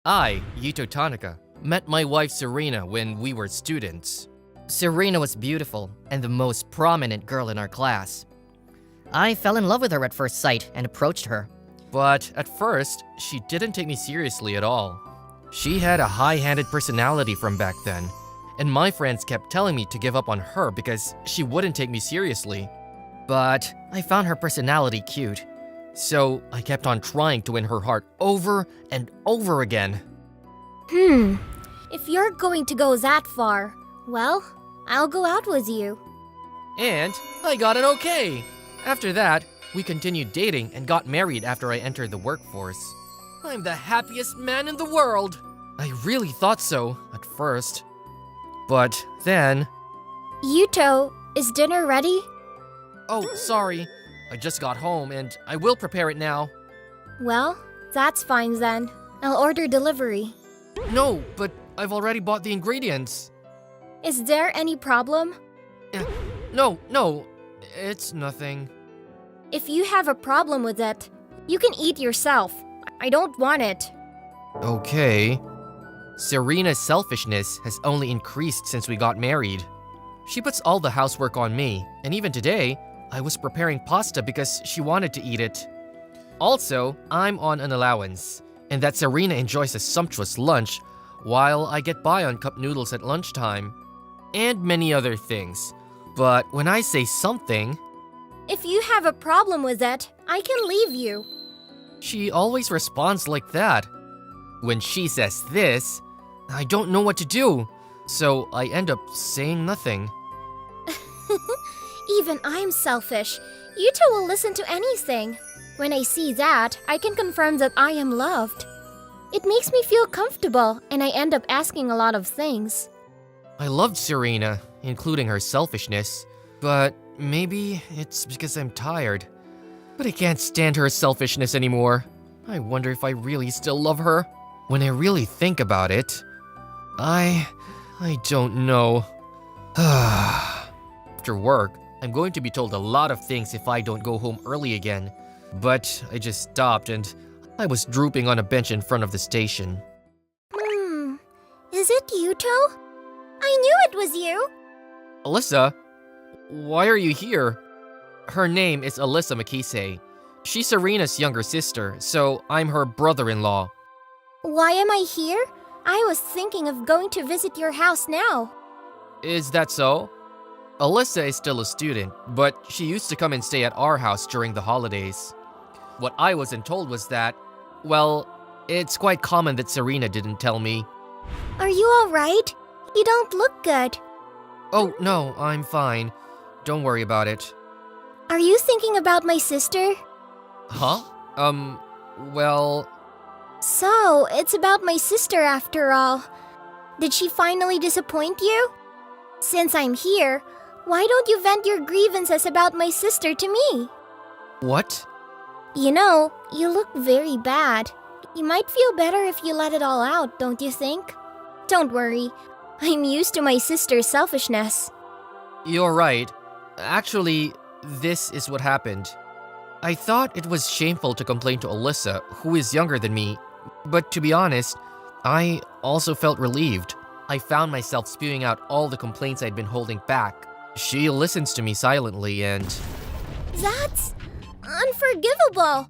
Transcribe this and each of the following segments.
I, Yuto Tanaka, met my wife Serena when we were students. Serena was beautiful and the most prominent girl in our class. I fell in love with her at first sight and approached her. But at first, she didn't take me seriously at all. She had a high-handed personality from back then, and my friends kept telling me to give up on her because she wouldn't take me seriously. But I found her personality cute, so I kept on trying to win her heart over and over again. If you're going to go that far, well, I'll go out with you. And I got an okay! After that, we continued dating and got married after I entered the workforce. I'm the happiest man in the world! I really thought so at first. But then... Yuto, is dinner ready? Oh, sorry. I just got home and I will prepare it now. Well, that's fine then. I'll order delivery. No, but I've already bought the ingredients. Is there any problem? No, it's nothing. If you have a problem with it, you can eat yourself. I don't want it. Okay. Serena's selfishness has only increased since we got married. She puts all the housework on me, and even today, I was preparing pasta because she wanted to eat it. Also, I'm on an allowance, and that Serena enjoys a sumptuous lunch while I get by on cup noodles at lunchtime, and many other things. But when I say something... If you have a problem with it, I can leave you. She always responds like that. When she says this, I don't know what to do, so I end up saying nothing. Even I'm selfish. Yuto will listen to anything. When I see that, I can confirm that I am loved. It makes me feel comfortable, and I end up asking a lot of things. I loved Serena, including her selfishness, but maybe it's because I'm tired. But I can't stand her selfishness anymore. I wonder if I really still love her. When I really think about it, I don't know. After work, I'm going to be told a lot of things if I don't go home early again. But I just stopped and I was drooping on a bench in front of the station. Is it Yuto? I knew it was you! Alyssa, why are you here? Her name is Alyssa Makise. She's Serena's younger sister, so I'm her brother-in-law. Why am I here? I was thinking of going to visit your house now. Is that so? Alyssa is still a student, but she used to come and stay at our house during the holidays. What I wasn't told was that, well, it's quite common that Serena didn't tell me. Are you alright? You don't look good. Oh, no, I'm fine. Don't worry about it. Are you thinking about my sister? Huh? Well... So, it's about my sister after all. Did she finally disappoint you? Since I'm here, why don't you vent your grievances about my sister to me? What? You know, you look very bad. You might feel better if you let it all out, don't you think? Don't worry, I'm used to my sister's selfishness. You're right. Actually, this is what happened. I thought it was shameful to complain to Alyssa, who is younger than me, but to be honest, I also felt relieved. I found myself spewing out all the complaints I'd been holding back. She listens to me silently and... That's unforgivable!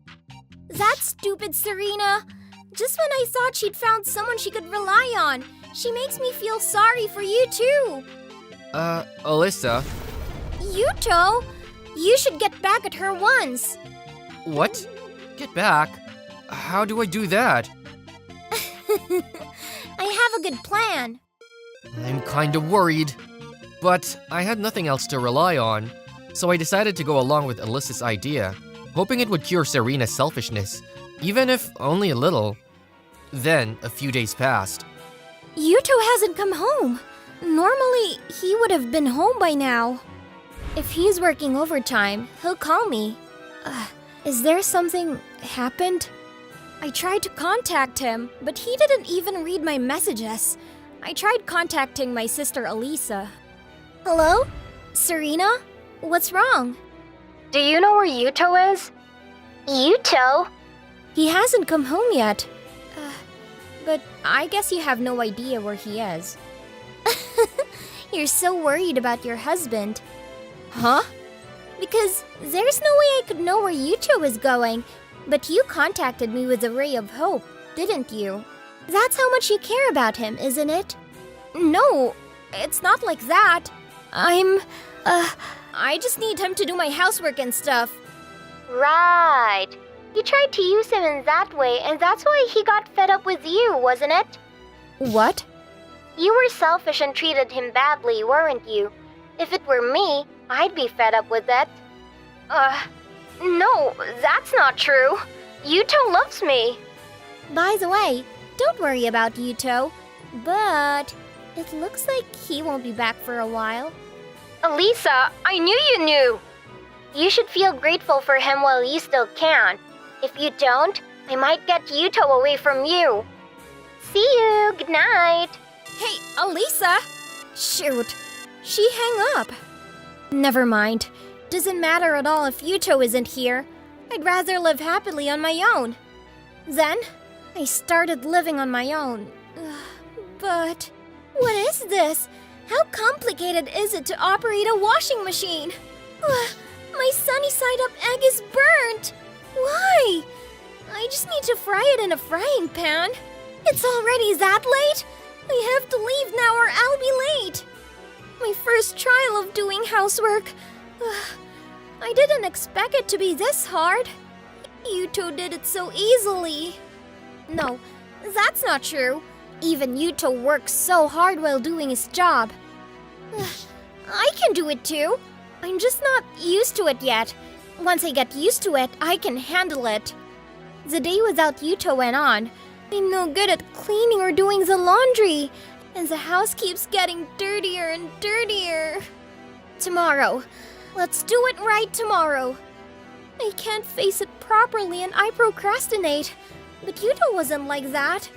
That stupid Serena! Just when I thought she'd found someone she could rely on, she makes me feel sorry for you too! Alyssa? Yuto! You should get back at her once! What? Get back? How do I do that? I have a good plan. I'm kinda worried. But I had nothing else to rely on, so I decided to go along with Alyssa's idea, hoping it would cure Serena's selfishness, even if only a little. Then, a few days passed. Yuto hasn't come home. Normally, he would have been home by now. If he's working overtime, he'll call me. Is there something happened? I tried to contact him, but he didn't even read my messages. I tried contacting my sister Elisa. Hello? Serena? What's wrong? Do you know where Yuto is? Yuto? He hasn't come home yet. but I guess you have no idea where he is. You're so worried about your husband. Huh? Because there's no way I could know where Yuto is going, but you contacted me with a ray of hope, didn't you? That's how much you care about him, isn't it? No, it's not like that. I just need him to do my housework and stuff. Right. You tried to use him in that way, and that's why he got fed up with you, wasn't it? What? You were selfish and treated him badly, weren't you? If it were me, I'd be fed up with it. No, that's not true. Yuto loves me. By the way, don't worry about Yuto, but it looks like he won't be back for a while. Elisa, I knew you knew. You should feel grateful for him while you still can. If you don't, I might get Yuto away from you. See you. Good night. Hey, Elisa! Shoot, she hung up. Never mind. Doesn't matter at all if Yuto isn't here. I'd rather live happily on my own. Then, I started living on my own. But, what is this? How complicated is it to operate a washing machine? My sunny side up egg is burnt. Why? I just need to fry it in a frying pan. It's already that late? I have to leave now or I'll be late. My first trial of doing housework. I didn't expect it to be this hard. Yuto did it so easily. No, that's not true. Even Yuto works so hard while doing his job. I can do it too. I'm just not used to it yet. Once I get used to it, I can handle it. The day without Yuto went on. I'm no good at cleaning or doing the laundry, and the house keeps getting dirtier and dirtier. Tomorrow. Let's do it right tomorrow. I can't face it properly and I procrastinate. But Yuto wasn't like that.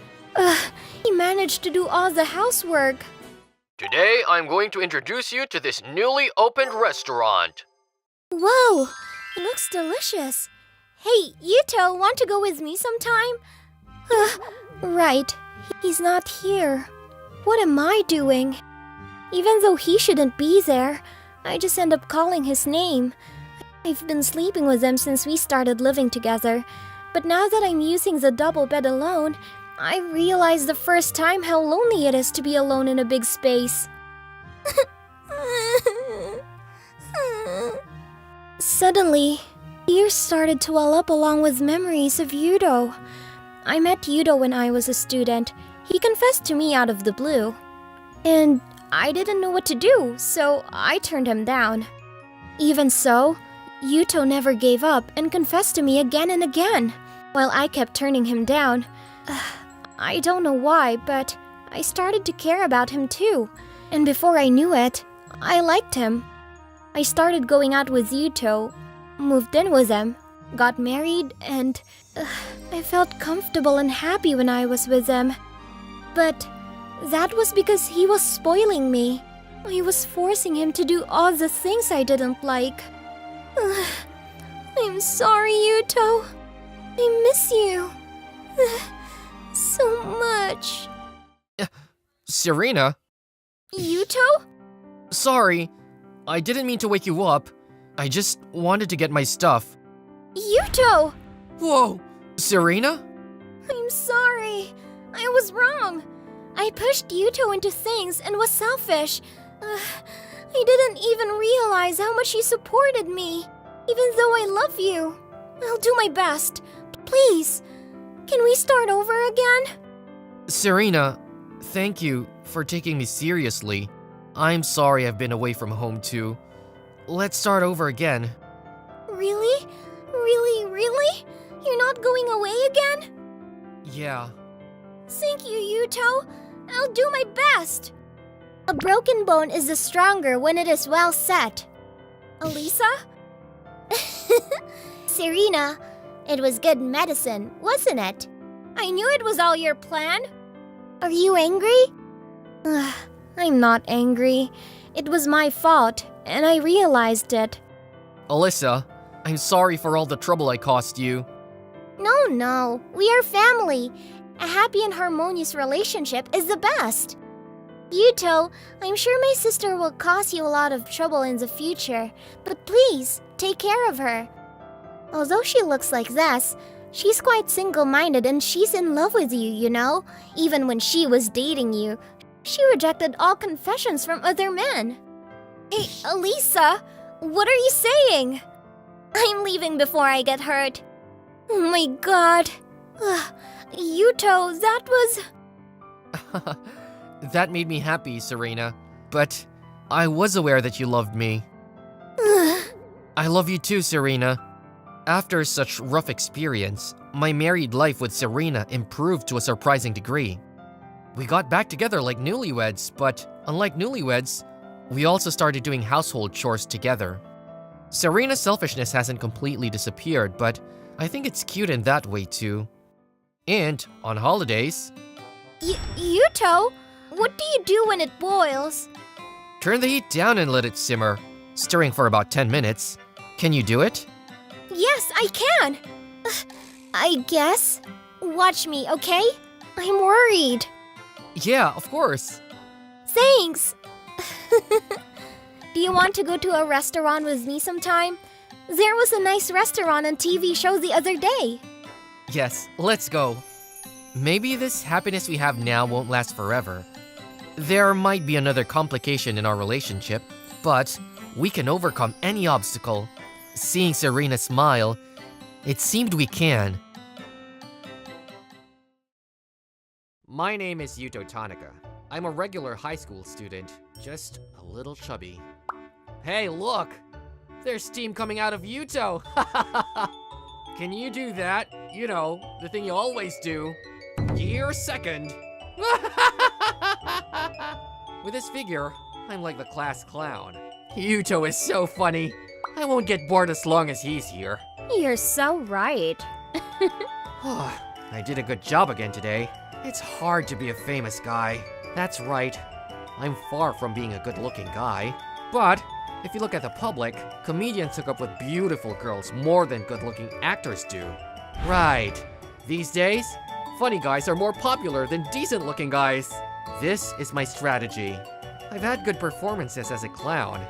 He managed to do all the housework. Today, I'm going to introduce you to this newly opened restaurant. Whoa, it looks delicious. Hey, Yuto, want to go with me sometime? Right, he's not here. What am I doing? Even though he shouldn't be there, I just end up calling his name. I've been sleeping with him since we started living together. But now that I'm using the double bed alone, I realize the first time how lonely it is to be alone in a big space. Suddenly, tears started to well up along with memories of Yuto. I met Yuto when I was a student. He confessed to me out of the blue. And I didn't know what to do, so I turned him down. Even so, Yuto never gave up and confessed to me again and again, while I kept turning him down. I don't know why, but I started to care about him too. And before I knew it, I liked him. I started going out with Yuto, moved in with him, got married, and I felt comfortable and happy when I was with him. But that was because he was spoiling me. I was forcing him to do all the things I didn't like. I'm sorry, Yuto. I miss you. So much. Serena? Yuto? Sorry, I didn't mean to wake you up. I just wanted to get my stuff. Yuto! Whoa, Serena? I'm sorry. I was wrong. I pushed Yuto into things and was selfish. I didn't even realize how much he supported me, even though I love you. I'll do my best. Please, can we start over again? Serena, thank you for taking me seriously. I'm sorry I've been away from home too. Let's start over again. Really? Really? You're not going away again? Yeah. Thank you, Yuto. I'll do my best. A broken bone is the stronger when it is well set. Elisa? Serena, it was good medicine, wasn't it? I knew it was all your plan. Are you angry? I'm not angry. It was my fault, and I realized it. Alyssa, I'm sorry for all the trouble I caused you. No, we are family. A happy and harmonious relationship is the best. Yuto, I'm sure my sister will cause you a lot of trouble in the future, but please, take care of her. Although she looks like this, she's quite single-minded and she's in love with you, you know? Even when she was dating you, she rejected all confessions from other men. Hey, Elisa, what are you saying? I'm leaving before I get hurt. Oh my god. Yuto, that was... That made me happy, Serena. But I was aware that you loved me. I love you too, Serena. After such rough experience, my married life with Serena improved to a surprising degree. We got back together like newlyweds, but unlike newlyweds, we also started doing household chores together. Serena's selfishness hasn't completely disappeared, but I think it's cute in that way too. And on holidays... Yuto, what do you do when it boils? Turn the heat down and let it simmer, stirring for about 10 minutes. Can you do it? Yes, I can. I guess. Watch me, okay? I'm worried. Yeah, of course. Thanks. Do you want to go to a restaurant with me sometime? There was a nice restaurant on TV show the other day. Yes, let's go. Maybe this happiness we have now won't last forever. There might be another complication in our relationship, but we can overcome any obstacle. Seeing Serena smile, it seemed we can. My name is Yuto Tanaka. I'm a regular high school student, just a little chubby. Hey, look! There's steam coming out of Yuto! Can you do that? You know, the thing you always do. Gear second. With this figure, I'm like the class clown. Yuto is so funny. I won't get bored as long as he's here. You're so right. I did a good job again today. It's hard to be a famous guy. That's right. I'm far from being a good-looking guy. But if you look at the public, comedians hook up with beautiful girls more than good-looking actors do. Right. These days, funny guys are more popular than decent-looking guys. This is my strategy. I've had good performances as a clown.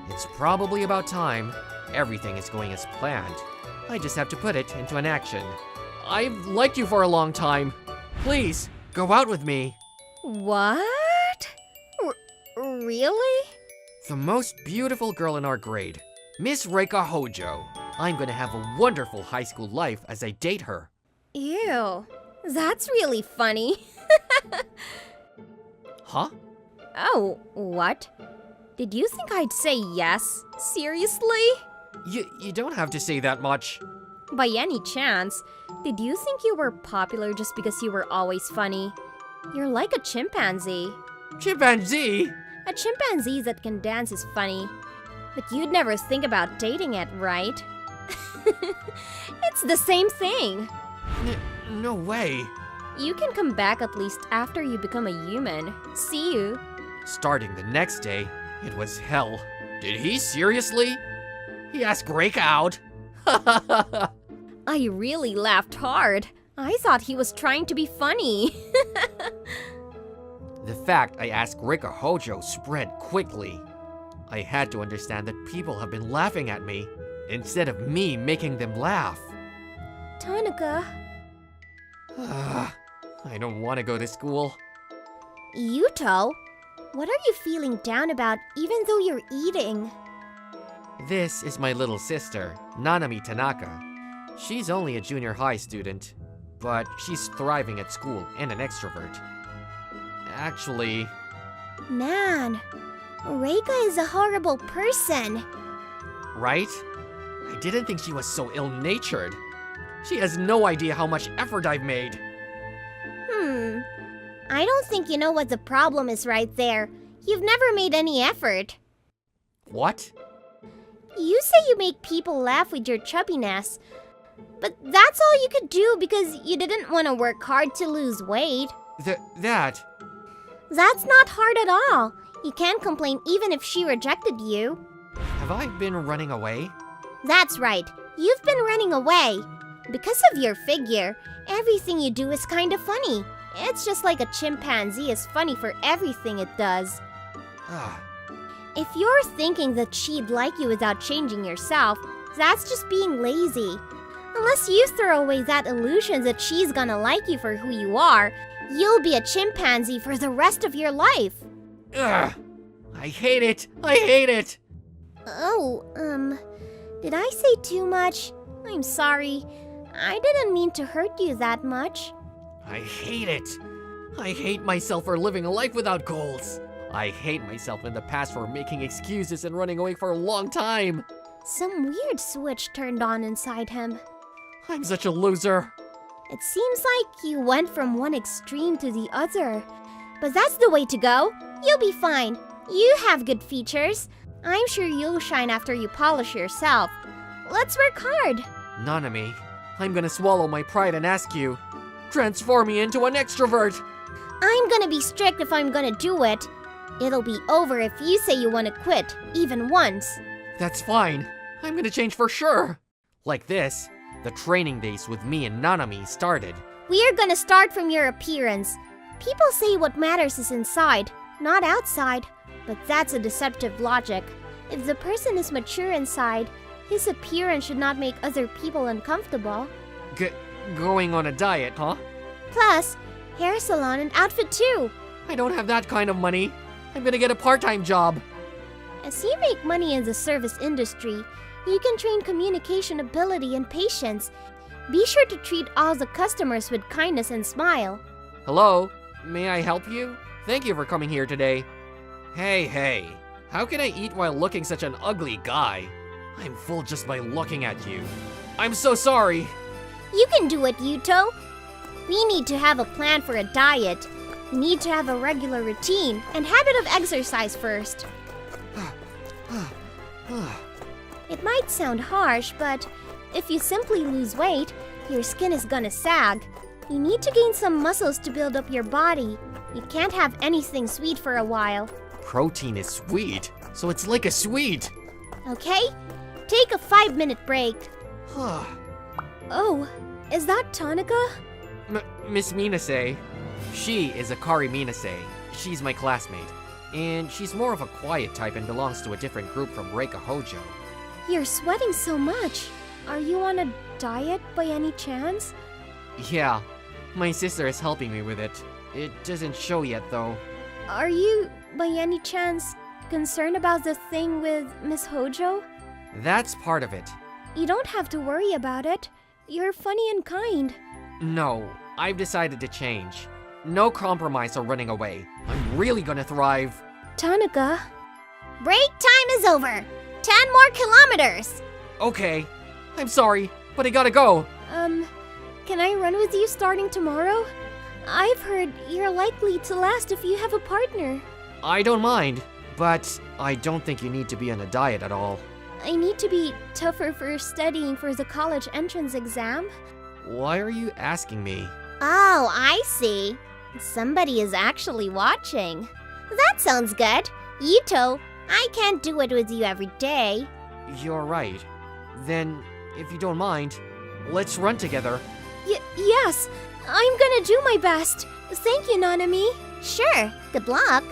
It's probably about time. Everything is going as planned. I just have to put it into an action. I've liked you for a long time. Please, go out with me. What? Really? The most beautiful girl in our grade, Miss Reika Hojo. I'm gonna have a wonderful high school life as I date her. Ew, that's really funny. Huh? Oh, what? Did you think I'd say yes? Seriously? You don't have to say that much. By any chance, did you think you were popular just because you were always funny? You're like a chimpanzee. Chimpanzee? A chimpanzee that can dance is funny. But you'd never think about dating it, right? It's the same thing. No way. You can come back at least after you become a human. See you. Starting the next day, it was hell. Did he seriously? He asked Reika out. I really laughed hard. I thought he was trying to be funny. The fact I asked Reika Hojo spread quickly. I had to understand that people have been laughing at me instead of me making them laugh. Tanaka. I don't want to go to school. Yuto, what are you feeling down about even though you're eating? This is my little sister, Nanami Tanaka. She's only a junior high student, but she's thriving at school and an extrovert. Actually... Man, Reika is a horrible person. Right? I didn't think she was so ill-natured. She has no idea how much effort I've made. I don't think you know what the problem is right there. You've never made any effort. What? You say you make people laugh with your chubbiness, but that's all you could do because you didn't want to work hard to lose weight. That... That's not hard at all. You can't complain even if she rejected you. Have I been running away? That's right. You've been running away. Because of your figure, everything you do is kind of funny. It's just like a chimpanzee is funny for everything it does. If you're thinking that she'd like you without changing yourself, that's just being lazy. Unless you throw away that illusion that she's gonna like you for who you are, you'll be a chimpanzee for the rest of your life. Ugh. I hate it. I hate it. Oh, did I say too much? I'm sorry. I didn't mean to hurt you that much. I hate it. I hate myself for living a life without goals. I hate myself in the past for making excuses and running away for a long time. Some weird switch turned on inside him. I'm such a loser. It seems like you went from one extreme to the other. But that's the way to go. You'll be fine. You have good features. I'm sure you'll shine after you polish yourself. Let's work hard. Nanami, I'm gonna swallow my pride and ask you, transform me into an extrovert. I'm gonna be strict if I'm gonna do it. It'll be over if you say you want to quit, even once. That's fine. I'm gonna change for sure. Like this, the training days with me and Nanami started. We're gonna start from your appearance. People say what matters is inside, not outside. But that's a deceptive logic. If the person is mature inside, his appearance should not make other people uncomfortable. Going on a diet, huh? Plus, hair salon and outfit too. I don't have that kind of money. I'm gonna get a part-time job. As you make money in the service industry, you can train communication ability and patience. Be sure to treat all the customers with kindness and smile. Hello? May I help you? Thank you for coming here today. Hey, how can I eat while looking such an ugly guy? I'm full just by looking at you. I'm so sorry. You can do it, Yuto. We need to have a plan for a diet. We need to have a regular routine and habit of exercise first. It might sound harsh, but if you simply lose weight, your skin is gonna sag. You need to gain some muscles to build up your body. You can't have anything sweet for a while. Protein is sweet, so it's like a sweet. Okay? Take a 5-minute break. Oh, is that Tanaka? Miss Minase. She is Akari Minase. She's my classmate. And she's more of a quiet type and belongs to a different group from Reika Hojo. You're sweating so much. Are you on a diet by any chance? Yeah, my sister is helping me with it. It doesn't show yet though. Are you, by any chance, concerned about the thing with Miss Hojo? That's part of it. You don't have to worry about it. You're funny and kind. No, I've decided to change. No compromise or running away. I'm really gonna thrive. Tanaka. Break time is over. 10 more kilometers. Okay, I'm sorry, but I gotta go. Can I run with you starting tomorrow? I've heard you're likely to last if you have a partner. I don't mind, but I don't think you need to be on a diet at all. I need to be tougher for studying for the college entrance exam. Why are you asking me? Oh, I see. Somebody is actually watching. That sounds good. Yuto, I can't do it with you every day. You're right. Then, if you don't mind, let's run together. Yes, I'm gonna do my best. Thank you, Nanami. Sure, good luck.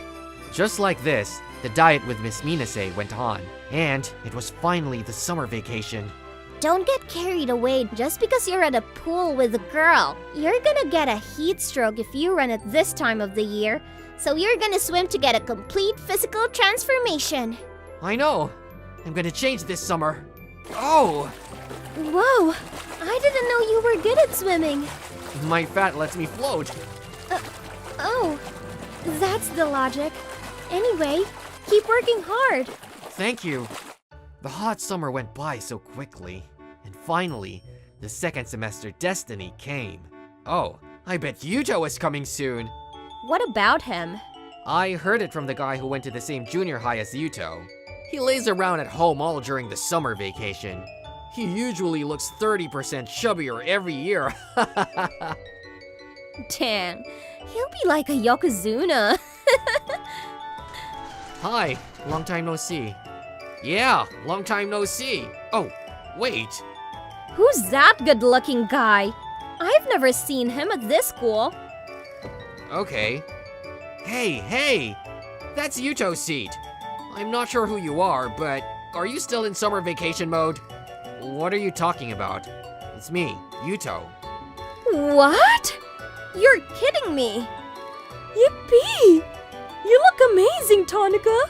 Just like this, the diet with Miss Minase went on, and it was finally the summer vacation. Don't get carried away just because you're at a pool with a girl. You're gonna get a heat stroke if you run at this time of the year, so you're gonna swim to get a complete physical transformation. I know. I'm gonna change this summer. Oh! Whoa, I didn't know you were good at swimming. My fat lets me float. Oh, that's the logic. Anyway, keep working hard. Thank you. The hot summer went by so quickly, and finally, the second semester destiny came. Oh, I bet Yuto is coming soon. What about him? I heard it from the guy who went to the same junior high as Yuto. He lays around at home all during the summer vacation. He usually looks 30% chubbier every year. Damn, he'll be like a Yokozuna. Hi, long time no see. Yeah, long time no see. Oh, wait. Who's that good-looking guy? I've never seen him at this school. Okay. Hey! That's Yuto's seat. I'm not sure who you are, but are you still in summer vacation mode? What are you talking about? It's me, Yuto. What? You're kidding me. Yippee! You look amazing, Tonica.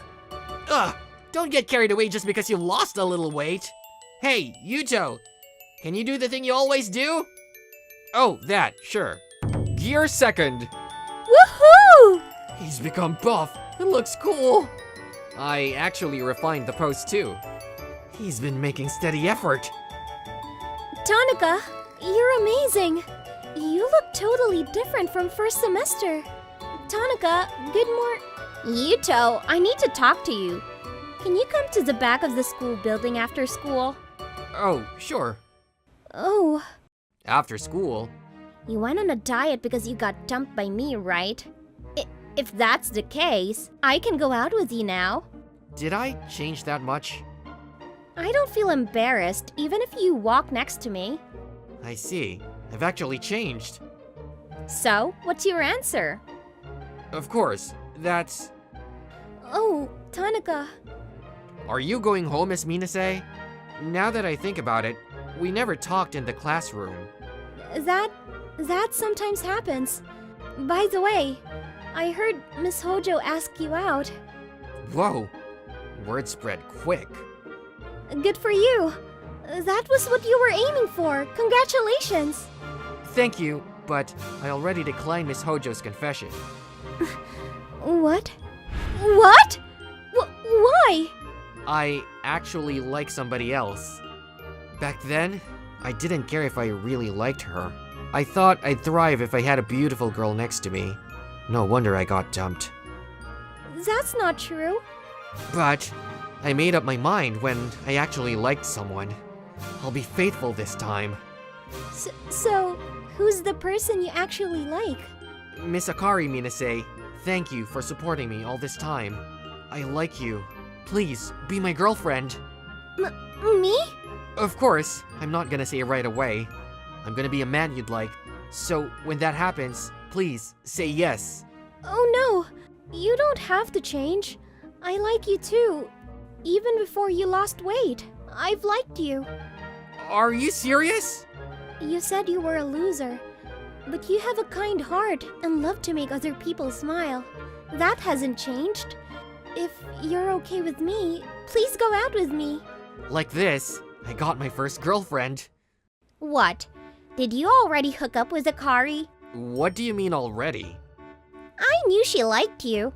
Ugh! Don't get carried away just because you lost a little weight. Hey, Yuto! Can you do the thing you always do? Oh, that, sure. Gear second. Woohoo! He's become buff. It looks cool. I actually refined the pose too. He's been making steady effort. Tonica, you're amazing. You look totally different from first semester. Tonica, good Yuto, I need to talk to you. Can you come to the back of the school building after school? Oh, sure. Oh, After school? you went on a diet because you got dumped by me, right? If that's the case, I can go out with you now. Did I change that much? I don't feel embarrassed even if you walk next to me. I see. I've actually changed. So, what's your answer? Of course, that's... Oh, Tonica. Are you going home, Miss Minase? Now that I think about it, we never talked in the classroom. That sometimes happens. By the way, I heard Miss Hojo ask you out. Whoa! Word spread quick. Good for you. That was what you were aiming for. Congratulations. Thank you, but I already declined Miss Hojo's confession. What? What? Why? I actually like somebody else. Back then, I didn't care if I really liked her. I thought I'd thrive if I had a beautiful girl next to me. No wonder I got dumped. That's not true. But I made up my mind when I actually liked someone. I'll be faithful this time. So, who's the person you actually like? Miss Akari Minase, thank you for supporting me all this time. I like you. Please, be my girlfriend. Me? Of course, I'm not gonna say it right away. I'm gonna be a man you'd like. So, when that happens, please, say yes. Oh no, you don't have to change. I like you too. Even before you lost weight, I've liked you. Are you serious? You said you were a loser, but you have a kind heart and love to make other people smile. That hasn't changed. If you're okay with me, please go out with me. Like this, I got my first girlfriend. What? Did you already hook up with Akari? What do you mean already? I knew she liked you,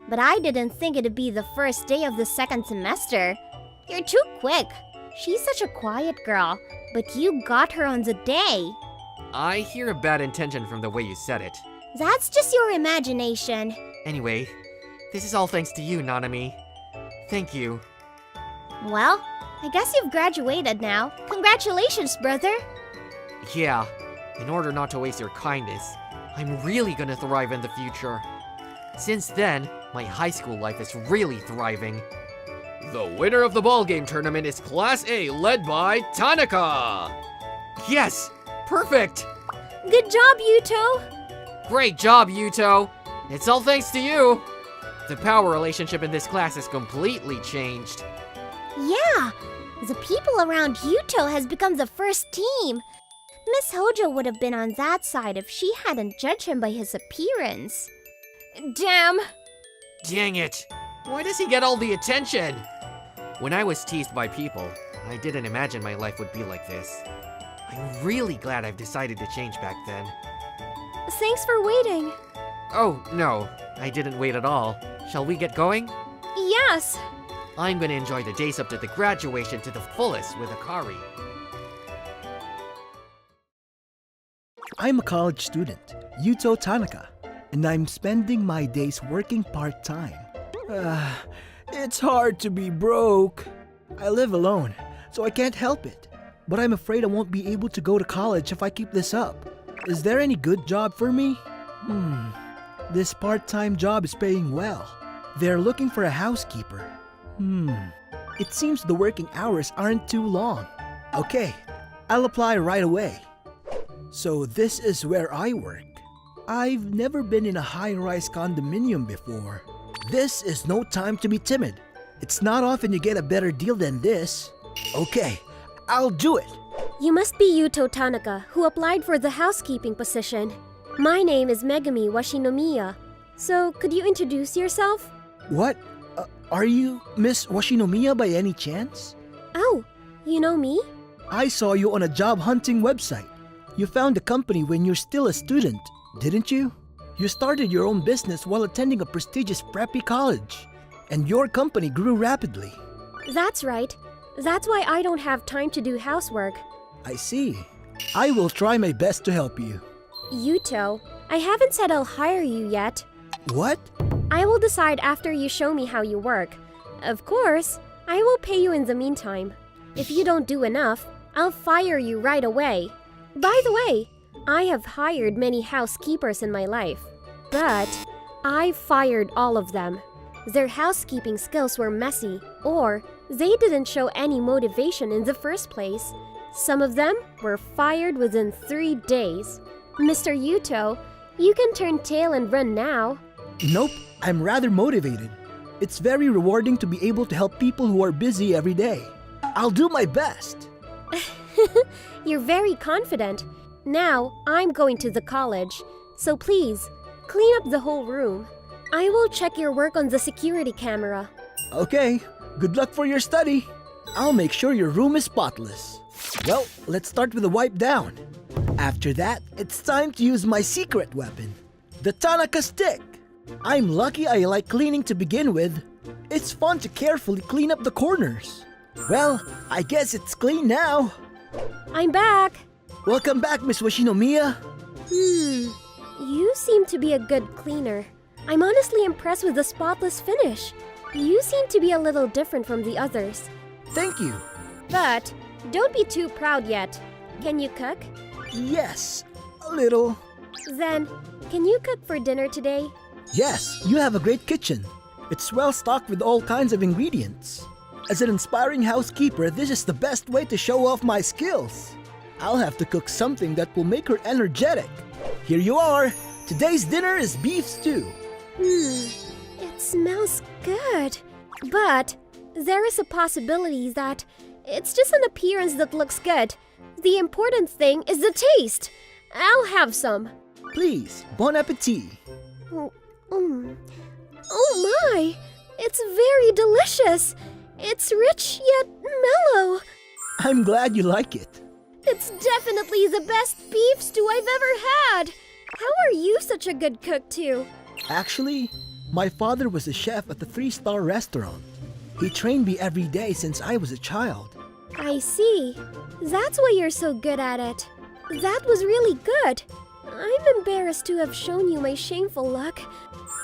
but I didn't think it'd be the first day of the second semester. You're too quick. She's such a quiet girl, but you got her on the day. I hear a bad intention from the way you said it. That's just your imagination. Anyway, this is all thanks to you, Nanami. Thank you. Well, I guess you've graduated now. Congratulations, brother. Yeah, in order not to waste your kindness, I'm really gonna thrive in the future. Since then, my high school life is really thriving. The winner of the ballgame tournament is Class A, led by Tanaka! Yes! Perfect! Good job, Yuto. Great job, Yuto! It's all thanks to you! The power relationship in this class has completely changed. Yeah, the people around Yuto has become the first team. Miss Hojo would have been on that side if she hadn't judged him by his appearance. Damn! Dang it! Why does he get all the attention? When I was teased by people, I didn't imagine my life would be like this. I'm really glad I've decided to change back then. Thanks for waiting. Oh, no, I didn't wait at all. Shall we get going? Yes. I'm gonna enjoy the days up to the graduation to the fullest with Akari. I'm a college student, Yuto Tanaka, and I'm spending my days working part-time. It's hard to be broke. I live alone, so I can't help it. But I'm afraid I won't be able to go to college if I keep this up. Is there any good job for me? This part-time job is paying well. They're looking for a housekeeper. It seems the working hours aren't too long. Okay, I'll apply right away. So this is where I work. I've never been in a high-rise condominium before. This is no time to be timid. It's not often you get a better deal than this. Okay, I'll do it. You must be Yuto Tanaka, who applied for the housekeeping position. My name is Megumi Washinomiya. So, could you introduce yourself? What? Are you Miss Washinomiya by any chance? Oh, you know me? I saw you on a job hunting website. You found the company when you're still a student, didn't you? You started your own business while attending a prestigious preppy college, and your company grew rapidly. That's right. That's why I don't have time to do housework. I see. I will try my best to help you. Yuto, I haven't said I'll hire you yet. What? I will decide after you show me how you work. Of course, I will pay you in the meantime. If you don't do enough, I'll fire you right away. By the way, I have hired many housekeepers in my life, but I fired all of them. Their housekeeping skills were messy, or they didn't show any motivation in the first place. Some of them were fired within 3 days. Mr. Yuto, you can turn tail and run now. Nope, I'm rather motivated. It's very rewarding to be able to help people who are busy every day. I'll do my best. You're very confident. Now, I'm going to the college, so please, clean up the whole room. I will check your work on the security camera. Okay, good luck for your study. I'll make sure your room is spotless. Well, let's start with a wipe down. After that, it's time to use my secret weapon, the Tanaka stick. I'm lucky I like cleaning to begin with. It's fun to carefully clean up the corners. Well, I guess it's clean now. I'm back. Welcome back, Miss Washinomiya. You seem to be a good cleaner. I'm honestly impressed with the spotless finish. You seem to be a little different from the others. Thank you. But don't be too proud yet. Can you cook? Yes, a little. Then, can you cook for dinner today? Yes, you have a great kitchen. It's well stocked with all kinds of ingredients. As an inspiring housekeeper, this is the best way to show off my skills. I'll have to cook something that will make her energetic. Here you are. Today's dinner is beef stew. It smells good. But there is a possibility that it's just an appearance that looks good. The important thing is the taste. I'll have some. Please, bon appetit. Oh my! It's very delicious. It's rich yet mellow. I'm glad you like it. It's definitely the best beef stew I've ever had. How are you such a good cook too? Actually, my father was a chef at the 3-star restaurant. He trained me every day since I was a child. I see. That's why you're so good at it. That was really good. I'm embarrassed to have shown you my shameful luck.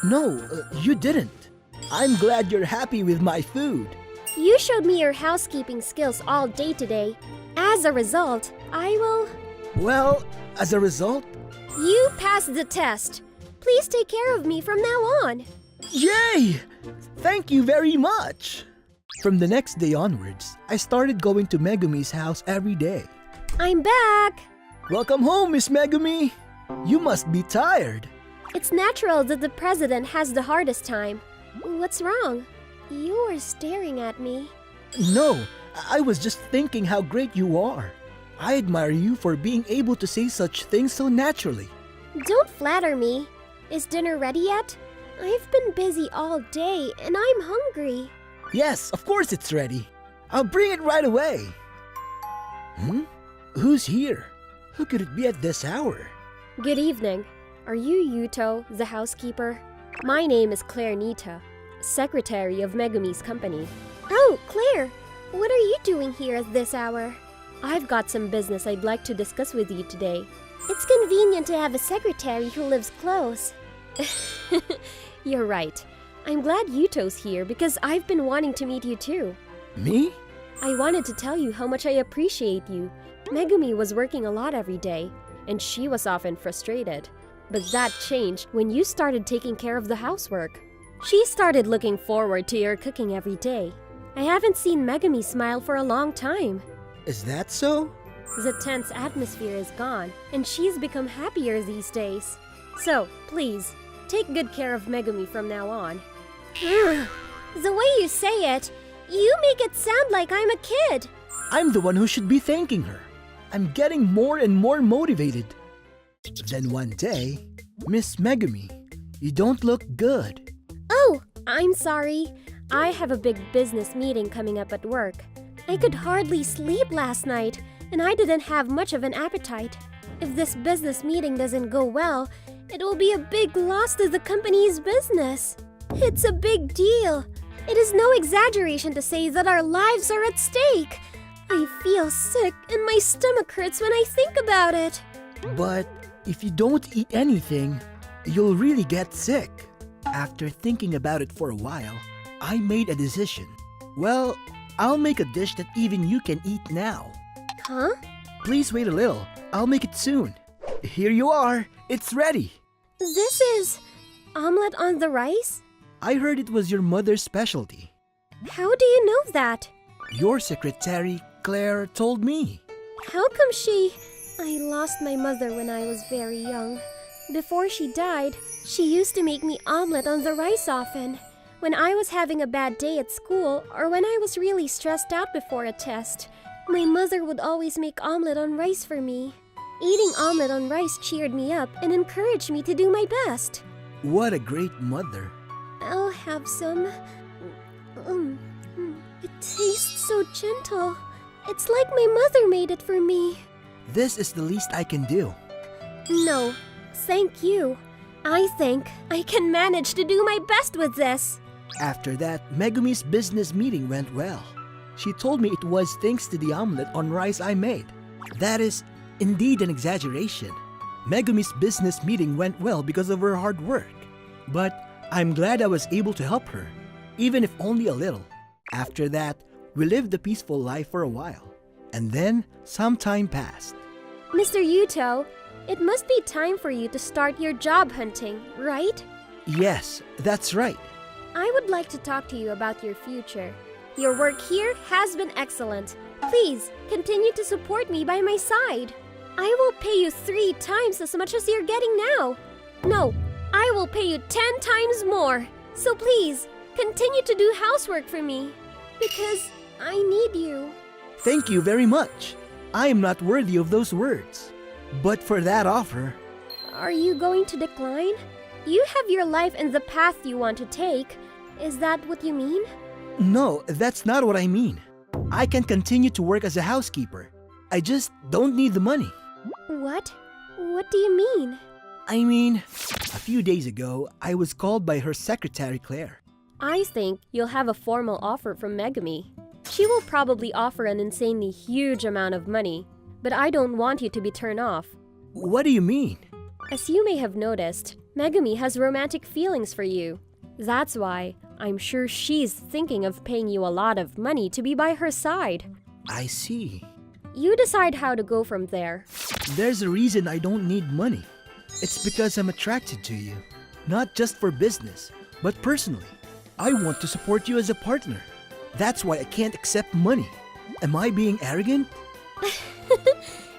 No, you didn't. I'm glad you're happy with my food. You showed me your housekeeping skills all day today. As a result, I will... Well, as a result... You passed the test. Please take care of me from now on. Yay! Thank you very much! From the next day onwards, I started going to Megumi's house every day. I'm back! Welcome home, Miss Megumi! You must be tired. It's natural that the president has the hardest time. What's wrong? You are staring at me. No, I was just thinking how great you are. I admire you for being able to say such things so naturally. Don't flatter me. Is dinner ready yet? I've been busy all day and I'm hungry. Yes, of course it's ready. I'll bring it right away. Who's here? Who could it be at this hour? Good evening. Are you Yuto, the housekeeper? My name is Claire Nita, secretary of Megumi's company. Oh, Claire! What are you doing here at this hour? I've got some business I'd like to discuss with you today. It's convenient to have a secretary who lives close. You're right. I'm glad Yuto's here because I've been wanting to meet you too. Me? I wanted to tell you how much I appreciate you. Megumi was working a lot every day, and she was often frustrated. But that changed when you started taking care of the housework. She started looking forward to your cooking every day. I haven't seen Megumi smile for a long time. Is that so? The tense atmosphere is gone, and she's become happier these days. So, please, take good care of Megumi from now on. The way you say it, you make it sound like I'm a kid. I'm the one who should be thanking her. I'm getting more and more motivated. Then one day, Miss Megumi, you don't look good. Oh, I'm sorry. I have a big business meeting coming up at work. I could hardly sleep last night, and I didn't have much of an appetite. If this business meeting doesn't go well, it will be a big loss to the company's business. It's a big deal. It is no exaggeration to say that our lives are at stake. I feel sick and my stomach hurts when I think about it. But if you don't eat anything, you'll really get sick. After thinking about it for a while, I made a decision. Well, I'll make a dish that even you can eat now. Huh? Please wait a little. I'll make it soon. Here you are. It's ready. This is omelet on the rice? I heard it was your mother's specialty. How do you know that? Your secretary, Claire, told me. How come I lost my mother when I was very young. Before she died, she used to make me omelet on the rice often. When I was having a bad day at school or when I was really stressed out before a test, my mother would always make omelet on rice for me. Eating omelet on rice cheered me up and encouraged me to do my best. What a great mother. I'll have some. It tastes so gentle. It's like my mother made it for me. This is the least I can do. No, thank you. I think I can manage to do my best with this. After that, Megumi's business meeting went well. She told me it was thanks to the omelet on rice I made. That is indeed an exaggeration. Megumi's business meeting went well because of her hard work. But I'm glad I was able to help her, even if only a little. After that, we lived a peaceful life for a while. And then, some time passed. Mr. Yuto, it must be time for you to start your job hunting, right? Yes, that's right. I would like to talk to you about your future. Your work here has been excellent. Please, continue to support me by my side. I will pay you 3 times as much as you're getting now. No, I will pay you 10 times more. So please, continue to do housework for me. Because I need you. Thank you very much. I am not worthy of those words. But for that offer... Are you going to decline? You have your life and the path you want to take. Is that what you mean? No, that's not what I mean. I can continue to work as a housekeeper. I just don't need the money. What? What do you mean? I mean, a few days ago, I was called by her secretary, Claire. I think you'll have a formal offer from Megumi. She will probably offer an insanely huge amount of money, but I don't want you to be turned off. What do you mean? As you may have noticed, Megumi has romantic feelings for you. That's why I'm sure she's thinking of paying you a lot of money to be by her side. I see. You decide how to go from there. There's a reason I don't need money. It's because I'm attracted to you. Not just for business, but personally. I want to support you as a partner. That's why I can't accept money. Am I being arrogant?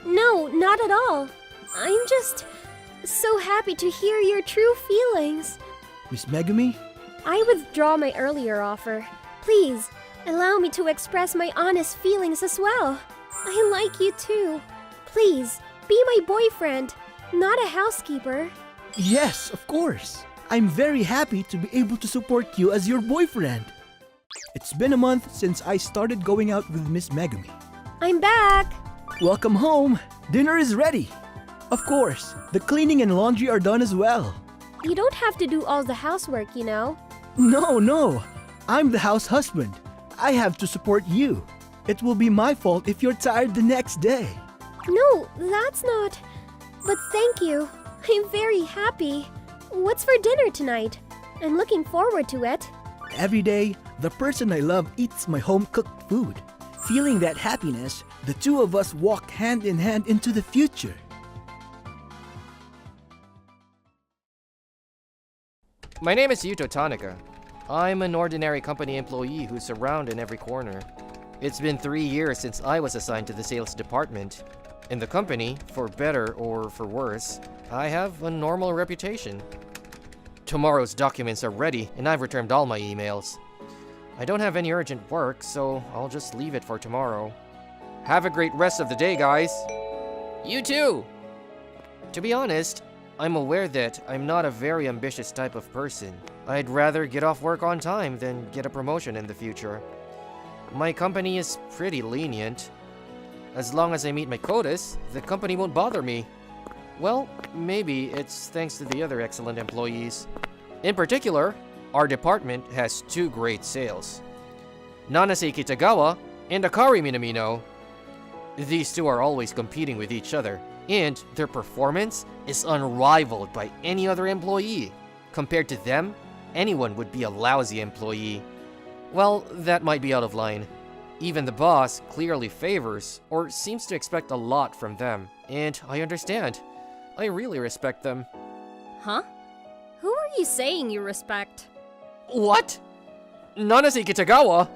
No, not at all. I'm just so happy to hear your true feelings. Miss Megumi? I withdraw my earlier offer. Please, allow me to express my honest feelings as well. I like you too. Please, be my boyfriend, not a housekeeper. Yes, of course. I'm very happy to be able to support you as your boyfriend. It's been a month since I started going out with Miss Megumi. I'm back. Welcome home. Dinner is ready. Of course, the cleaning and laundry are done as well. You don't have to do all the housework, you know. No. I'm the house husband. I have to support you. It will be my fault if you're tired the next day. No, that's not. But thank you. I'm very happy. What's for dinner tonight? I'm looking forward to it. Every day, the person I love eats my home-cooked food. Feeling that happiness, the two of us walk hand in hand into the future. My name is Yuto Tanaka. I'm an ordinary company employee who's around in every corner. It's been 3 years since I was assigned to the sales department, In the company, for better or for worse, I have a normal reputation. Tomorrow's documents are ready, and I've returned all my emails. I don't have any urgent work, so I'll just leave it for tomorrow. Have a great rest of the day, guys! You too! To be honest, I'm aware that I'm not a very ambitious type of person. I'd rather get off work on time than get a promotion in the future. My company is pretty lenient. As long as I meet my quotas, the company won't bother me. Well, maybe it's thanks to the other excellent employees. In particular, our department has two great sales. Nanase Kitagawa and Akari Minamino. These two are always competing with each other, and their performance is unrivaled by any other employee. Compared to them, anyone would be a lousy employee. Well, that might be out of line. Even the boss clearly favors or seems to expect a lot from them, and I understand. I really respect them. Huh? Who are you saying you respect? What? Nanase Kitagawa?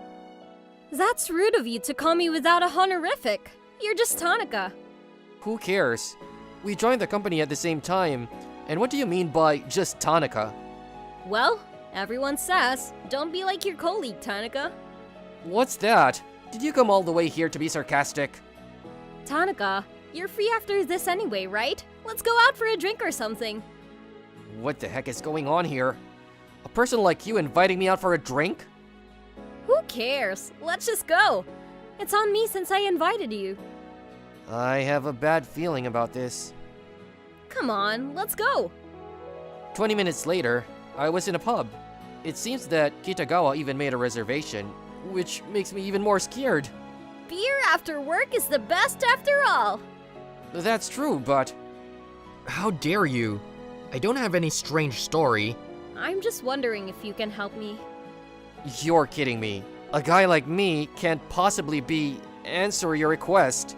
That's rude of you to call me without a honorific. You're just Tanaka. Who cares? We joined the company at the same time, and what do you mean by just Tanaka? Well, everyone says, don't be like your colleague, Tanaka. What's that? Did you come all the way here to be sarcastic? Tanaka, you're free after this anyway, right? Let's go out for a drink or something. What the heck is going on here? A person like you inviting me out for a drink? Who cares? Let's just go. It's on me since I invited you. I have a bad feeling about this. Come on, let's go. 20 minutes later, I was in a pub. It seems that Kitagawa even made a reservation, which makes me even more scared. Beer after work is the best after all. That's true, but... How dare you? I don't have any strange story. I'm just wondering if you can help me. You're kidding me. A guy like me can't possibly answer your request.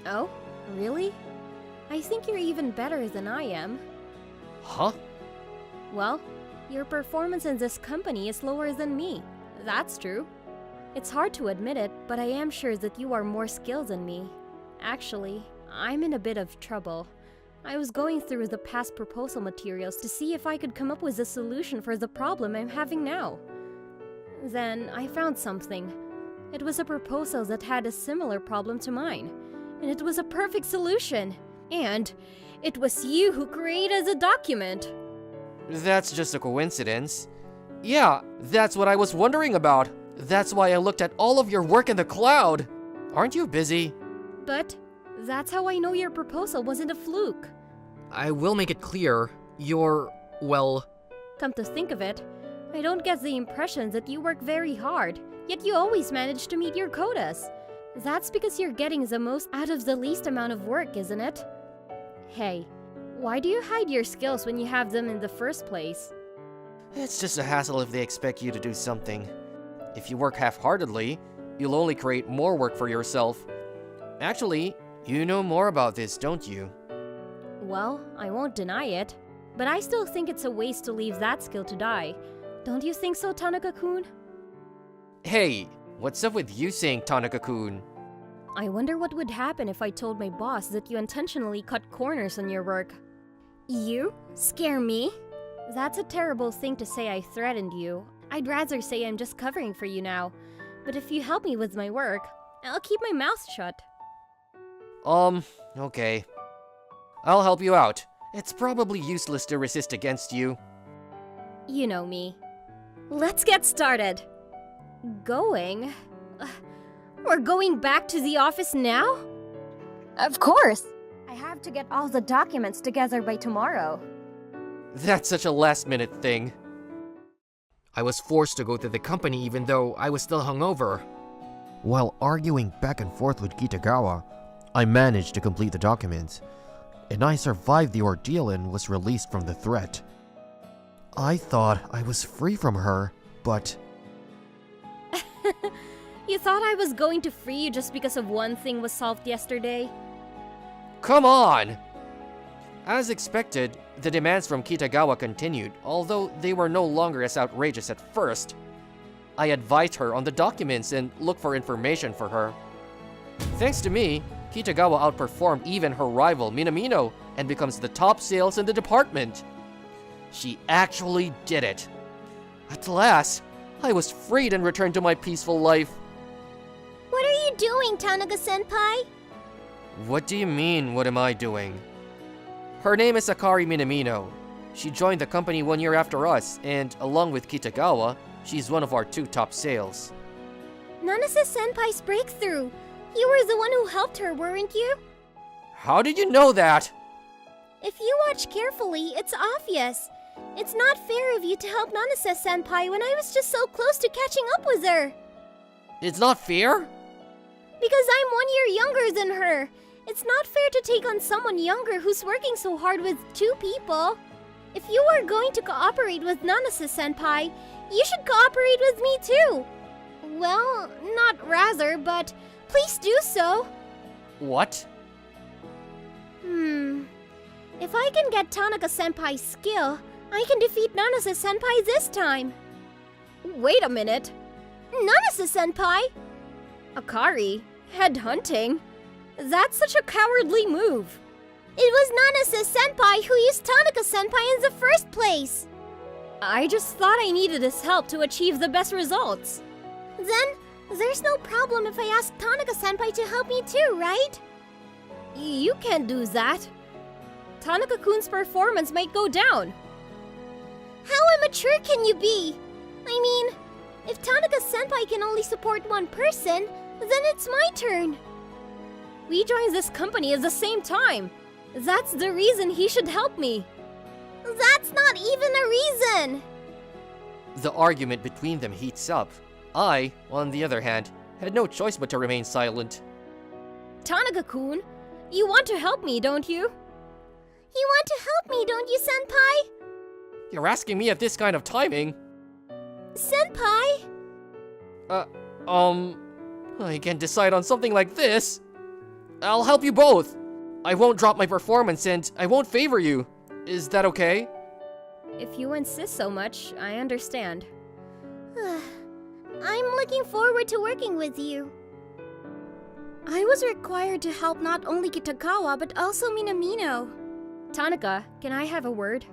Oh, really? I think you're even better than I am. Huh? Well, your performance in this company is lower than me. That's true. It's hard to admit it, but I am sure that you are more skilled than me. Actually, I'm in a bit of trouble. I was going through the past proposal materials to see if I could come up with a solution for the problem I'm having now. Then I found something. It was a proposal that had a similar problem to mine, and it was a perfect solution. And it was you who created the document. That's just a coincidence. Yeah, that's what I was wondering about. That's why I looked at all of your work in the cloud. Aren't you busy? But that's how I know your proposal wasn't a fluke. I will make it clear, well... Come to think of it, I don't get the impression that you work very hard, yet you always manage to meet your quotas. That's because you're getting the most out of the least amount of work, isn't it? Hey, why do you hide your skills when you have them in the first place? It's just a hassle if they expect you to do something. If you work half-heartedly, you'll only create more work for yourself. Actually, you know more about this, don't you? Well, I won't deny it, but I still think it's a waste to leave that skill to die. Don't you think so, Tanaka-kun? Hey, what's up with you saying Tanaka-kun? I wonder what would happen if I told my boss that you intentionally cut corners on your work. You? Scare me? That's a terrible thing to say. I threatened you. I'd rather say I'm just covering for you now. But if you help me with my work, I'll keep my mouth shut. Okay. I'll help you out. It's probably useless to resist against you. You know me. Let's get started. Going? We're going back to the office now? Of course! I have to get all the documents together by tomorrow. That's such a last-minute thing. I was forced to go to the company even though I was still hungover. While arguing back and forth with Kitagawa, I managed to complete the documents, and I survived the ordeal and was released from the threat. I thought I was free from her, but... You thought I was going to free you just because of one thing was solved yesterday? Come on! As expected, the demands from Kitagawa continued, although they were no longer as outrageous at first. I advised her on the documents and looked for information for her. Thanks to me, Kitagawa outperformed even her rival Minamino and becomes the top sales in the department. She actually did it. At last, I was freed and returned to my peaceful life. What are you doing, Tanaka-senpai? What do you mean, what am I doing? Her name is Akari Minamino. She joined the company 1 year after us, and along with Kitagawa, she's one of our 2 top sales. Nanase-senpai's breakthrough. You were the one who helped her, weren't you? How did you know that? If you watch carefully, it's obvious. It's not fair of you to help Nanase-senpai when I was just so close to catching up with her. It's not fair? Because I'm 1 year younger than her. It's not fair to take on someone younger who's working so hard with 2 people. If you are going to cooperate with Nanase-senpai, you should cooperate with me too. Well, not rather, but please do so. What? If I can get Tanaka-senpai's skill, I can defeat Nanase-senpai this time. Wait a minute. Nanase-senpai? Akari, headhunting? That's such a cowardly move. It was Nanase-senpai who used Tanaka-senpai in the first place. I just thought I needed his help to achieve the best results. Then, there's no problem if I ask Tanaka-senpai to help me too, right? You can't do that. Tanaka-kun's performance might go down. How immature can you be? I mean, if Tanaka-senpai can only support one person, then it's my turn. We joined this company at the same time. That's the reason he should help me. That's not even a reason! The argument between them heats up. I, on the other hand, had no choice but to remain silent. Tanaka-kun, you want to help me, don't you? You want to help me, don't you, senpai? You're asking me at this kind of timing? Senpai? I can't decide on something like this. I'll help you both. I won't drop my performance and I won't favor you. Is that okay? If you insist so much, I understand. I'm looking forward to working with you. I was required to help not only Kitagawa but also Minamino. Tanaka, can I have a word?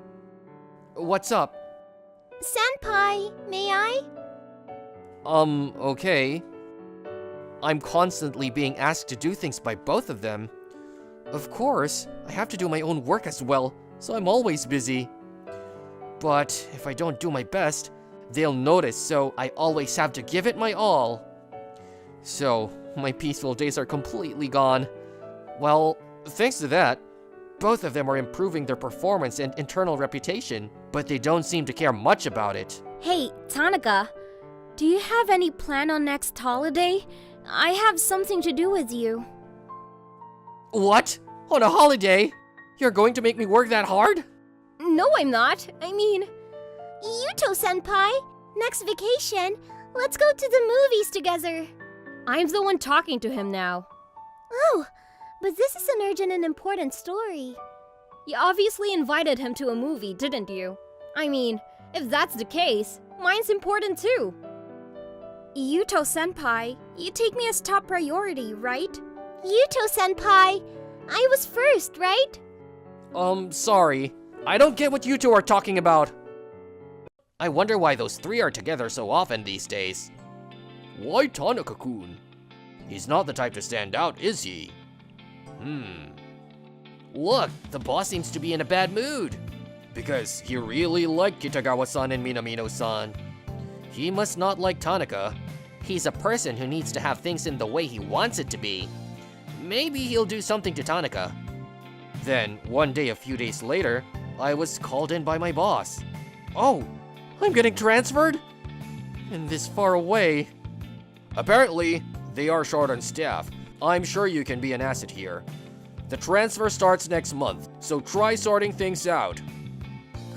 What's up? Senpai, may I? Okay. I'm constantly being asked to do things by both of them. Of course, I have to do my own work as well, so I'm always busy. But if I don't do my best, they'll notice, so I always have to give it my all. So, my peaceful days are completely gone. Well, thanks to that, both of them are improving their performance and internal reputation, but they don't seem to care much about it. Hey, Tanaka, do you have any plan on next holiday? I have something to do with you. What? On a holiday? You're going to make me work that hard? No, I'm not. I mean... Yuto-senpai, next vacation, let's go to the movies together. I'm the one talking to him now. Oh, but this is an urgent and important story. You obviously invited him to a movie, didn't you? I mean, if that's the case, mine's important too. Yuto-senpai, you take me as top priority, right? Yuto-senpai, I was first, right? Sorry. I don't get what you two are talking about. I wonder why those 3 are together so often these days. Why Tanaka-kun? He's not the type to stand out, is he? Look, the boss seems to be in a bad mood. Because he really liked Kitagawa-san and Minamino-san. He must not like Tanaka. He's a person who needs to have things in the way he wants it to be. Maybe he'll do something to Tanaka. Then, one day a few days later, I was called in by my boss. Oh, I'm getting transferred? And this far away. Apparently, they are short on staff. I'm sure you can be an asset here. The transfer starts next month, so try sorting things out.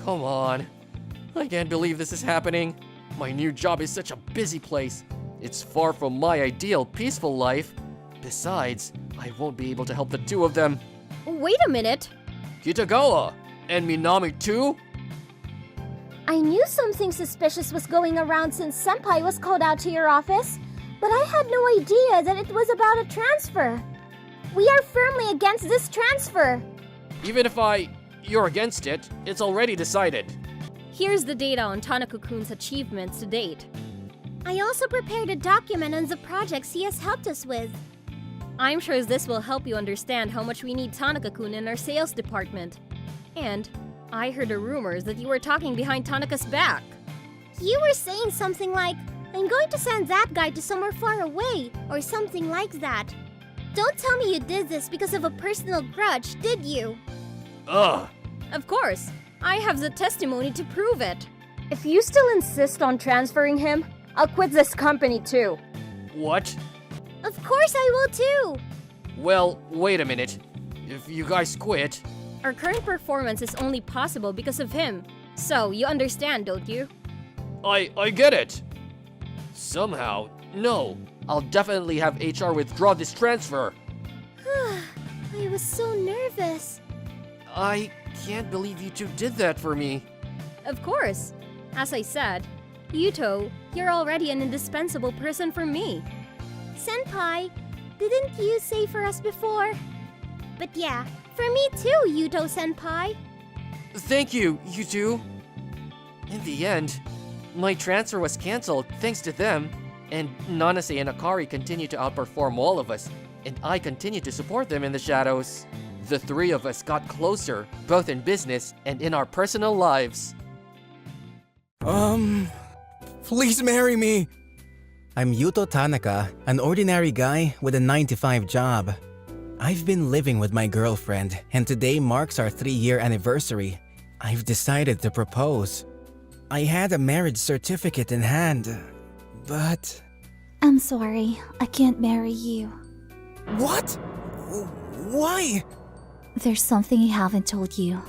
Come on. I can't believe this is happening. My new job is such a busy place. It's far from my ideal peaceful life. Besides, I won't be able to help the 2 of them. Wait a minute. Kitagawa! And Minami too? I knew something suspicious was going around since Senpai was called out to your office, but I had no idea that it was about a transfer. We are firmly against this transfer. Even if you're against it, it's already decided. Here's the data on Tanaka-kun's achievements to date. I also prepared a document on the projects he has helped us with. I'm sure this will help you understand how much we need Tanaka-kun in our sales department. And I heard the rumors that you were talking behind Tanaka's back. You were saying something like, I'm going to send that guy to somewhere far away, or something like that. Don't tell me you did this because of a personal grudge, did you? Ugh. Of course, I have the testimony to prove it. If you still insist on transferring him, I'll quit this company too. What? Of course I will too! Well, wait a minute. If you guys quit... Our current performance is only possible because of him. So, you understand, don't you? I get it. Somehow, no. I'll definitely have HR withdraw this transfer. I was so nervous. I can't believe you two did that for me. Of course. As I said, Yuto, you're already an indispensable person for me. Senpai, didn't you say for us before? But yeah, for me too, Yuto-senpai. Thank you, you two. In the end, my transfer was cancelled thanks to them, and Nanase and Akari continue to outperform all of us, and I continue to support them in the shadows. The three of us got closer, both in business and in our personal lives. Please marry me! I'm Yuto Tanaka, an ordinary guy with a 9-to-5 job. I've been living with my girlfriend, and today marks our 3-year anniversary. I've decided to propose. I had a marriage certificate in hand, but... I'm sorry, I can't marry you. What? Why? There's something I haven't told you.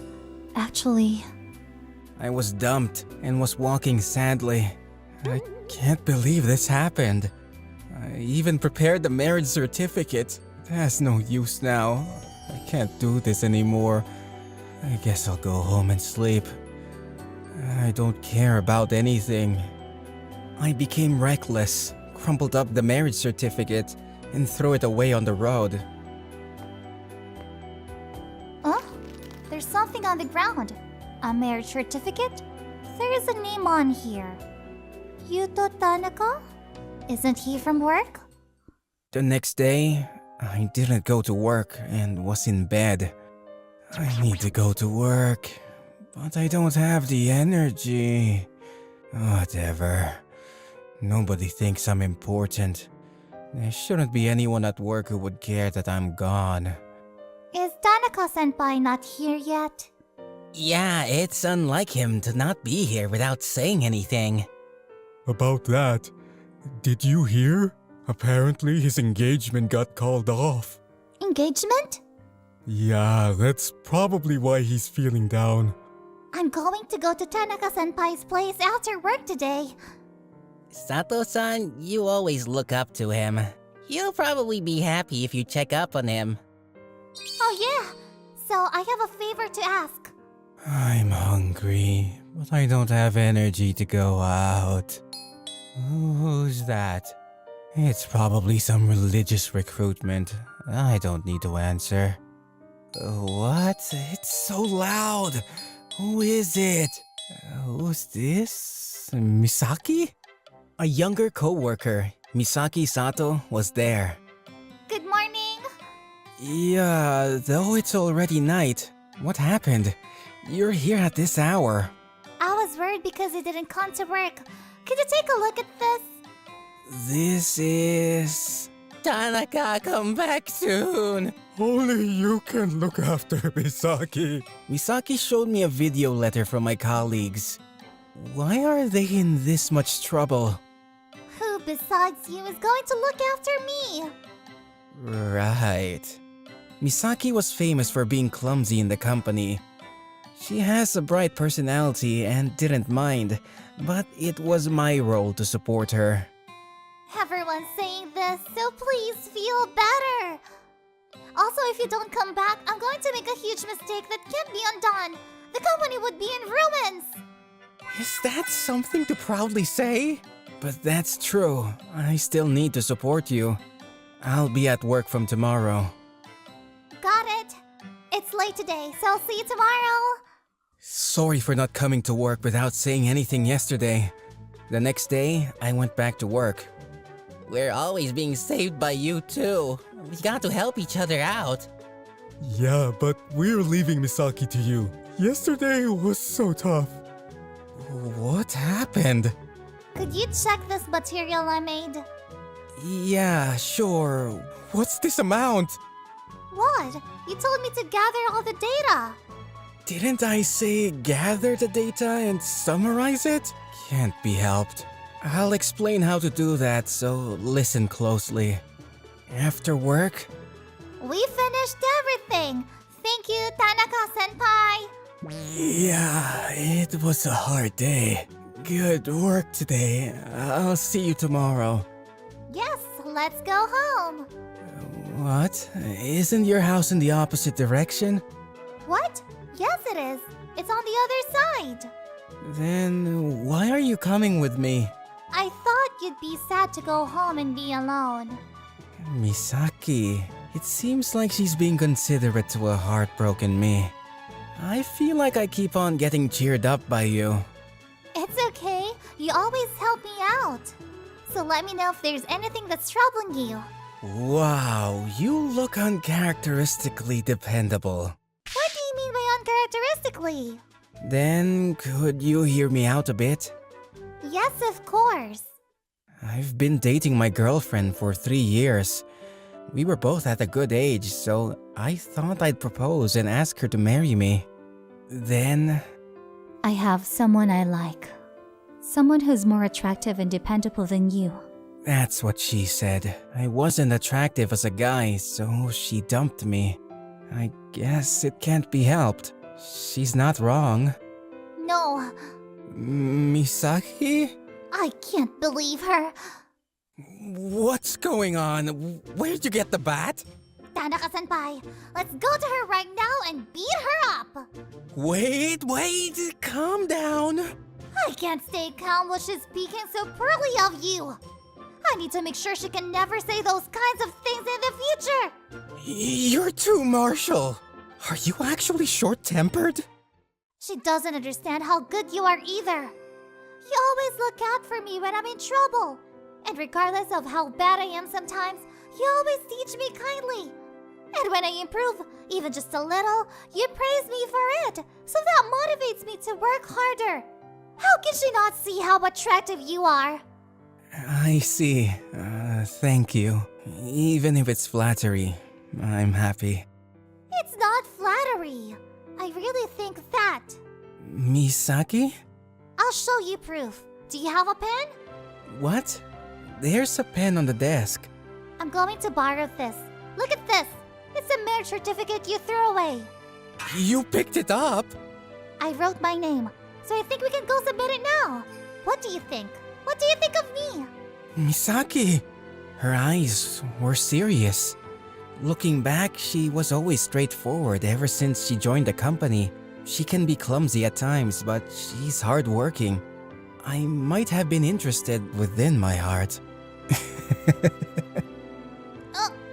Actually, I was dumped and was walking sadly. I can't believe this happened. I even prepared the marriage certificate. It has no use now. I can't do this anymore. I guess I'll go home and sleep. I don't care about anything. I became reckless, crumpled up the marriage certificate, and threw it away on the road. huh? There's something on the ground. A marriage certificate? There is a name on here. Yuto Tanaka? Isn't he from work? The next day, I didn't go to work and was in bed. I need to go to work, but I don't have the energy. Whatever. Nobody thinks I'm important. There shouldn't be anyone at work who would care that I'm gone. Is Tanaka-senpai not here yet? Yeah, it's unlike him to not be here without saying anything. About that, did you hear? Apparently his engagement got called off. Engagement? Yeah, that's probably why he's feeling down. I'm going to go to Tanaka-senpai's place after work today. Sato-san, you always look up to him. He'll probably be happy if you check up on him. Oh yeah, so I have a favor to ask. I'm hungry, but I don't have energy to go out. Who's that? It's probably some religious recruitment. I don't need to answer. What? It's so loud. Who is it? Who's this? Misaki? A younger co-worker, Misaki Sato, was there. Good morning. Yeah, though it's already night. What happened? You're here at this hour. I was worried because you didn't come to work. Could you take a look at this? This is... Tanaka, come back soon! Only you can look after Misaki. Misaki showed me a video letter from my colleagues. Why are they in this much trouble? Who besides you is going to look after me? Right. Misaki was famous for being clumsy in the company. She has a bright personality and didn't mind, but it was my role to support her. Everyone's saying this, so please feel better. Also, if you don't come back, I'm going to make a huge mistake that can't be undone. The company would be in ruins. Is that something to proudly say? But that's true. I still need to support you. I'll be at work from tomorrow. late today, so I'll see you tomorrow. Sorry for not coming to work without saying anything yesterday. The next day, I went back to work. We're always being saved by you too. We got to help each other out. Yeah, but we're leaving Misaki to you. Yesterday was so tough. What happened? Could you check this material I made? Yeah, sure. What's this amount? What? You told me to gather all the data. Didn't I say gather the data and summarize it? Can't be helped. I'll explain how to do that, so listen closely. After work, We finished everything. Thank you, Tanaka-senpai. yeah, it was a hard day. Good work today. I'll see you tomorrow. Yes, let's go home. What? Isn't your house in the opposite direction? What? Yes, it is. It's on the other side. Then why are you coming with me? I thought you'd be sad to go home and be alone. Misaki, it seems like she's being considerate to a heartbroken me. I feel like I keep on getting cheered up by you. It's okay. You always help me out. So let me know if there's anything that's troubling you. Wow, you look uncharacteristically dependable. What do you mean by uncharacteristically? Then, could you hear me out a bit? Yes, of course. I've been dating my girlfriend for 3 years. We were both at a good age, so I thought I'd propose and ask her to marry me. Then, I have someone I like. Someone who's more attractive and dependable than you. that's what she said. I wasn't attractive as a guy, so she dumped me. I guess it can't be helped. She's not wrong. No, Misaki? I can't believe her. What's going on? Where'd you get the bat? Tanaka-senpai, let's go to her right now and beat her up. Wait, calm down. I can't stay calm while she's speaking so poorly of you. I need to make sure she can never say those kinds of things in the future. You're too martial. Are you actually short-tempered? She doesn't understand how good you are either. You always look out for me when I'm in trouble. And regardless of how bad I am sometimes, you always teach me kindly. And when I improve, even just a little, you praise me for it. So that motivates me to work harder. How can she not see how attractive you are? I see. Thank you. Even if it's flattery, I'm happy. It's not flattery. I really think that. Misaki? I'll show you proof. Do you have a pen? What? There's a pen on the desk. I'm going to borrow this. Look at this. It's a marriage certificate you threw away. You picked it up? I wrote my name, so I think we can go submit it now. What do you think? What do you think of me? Misaki! Her eyes were serious. Looking back, she was always straightforward ever since she joined the company. She can be clumsy at times, but she's hardworking. I might have been interested within my heart.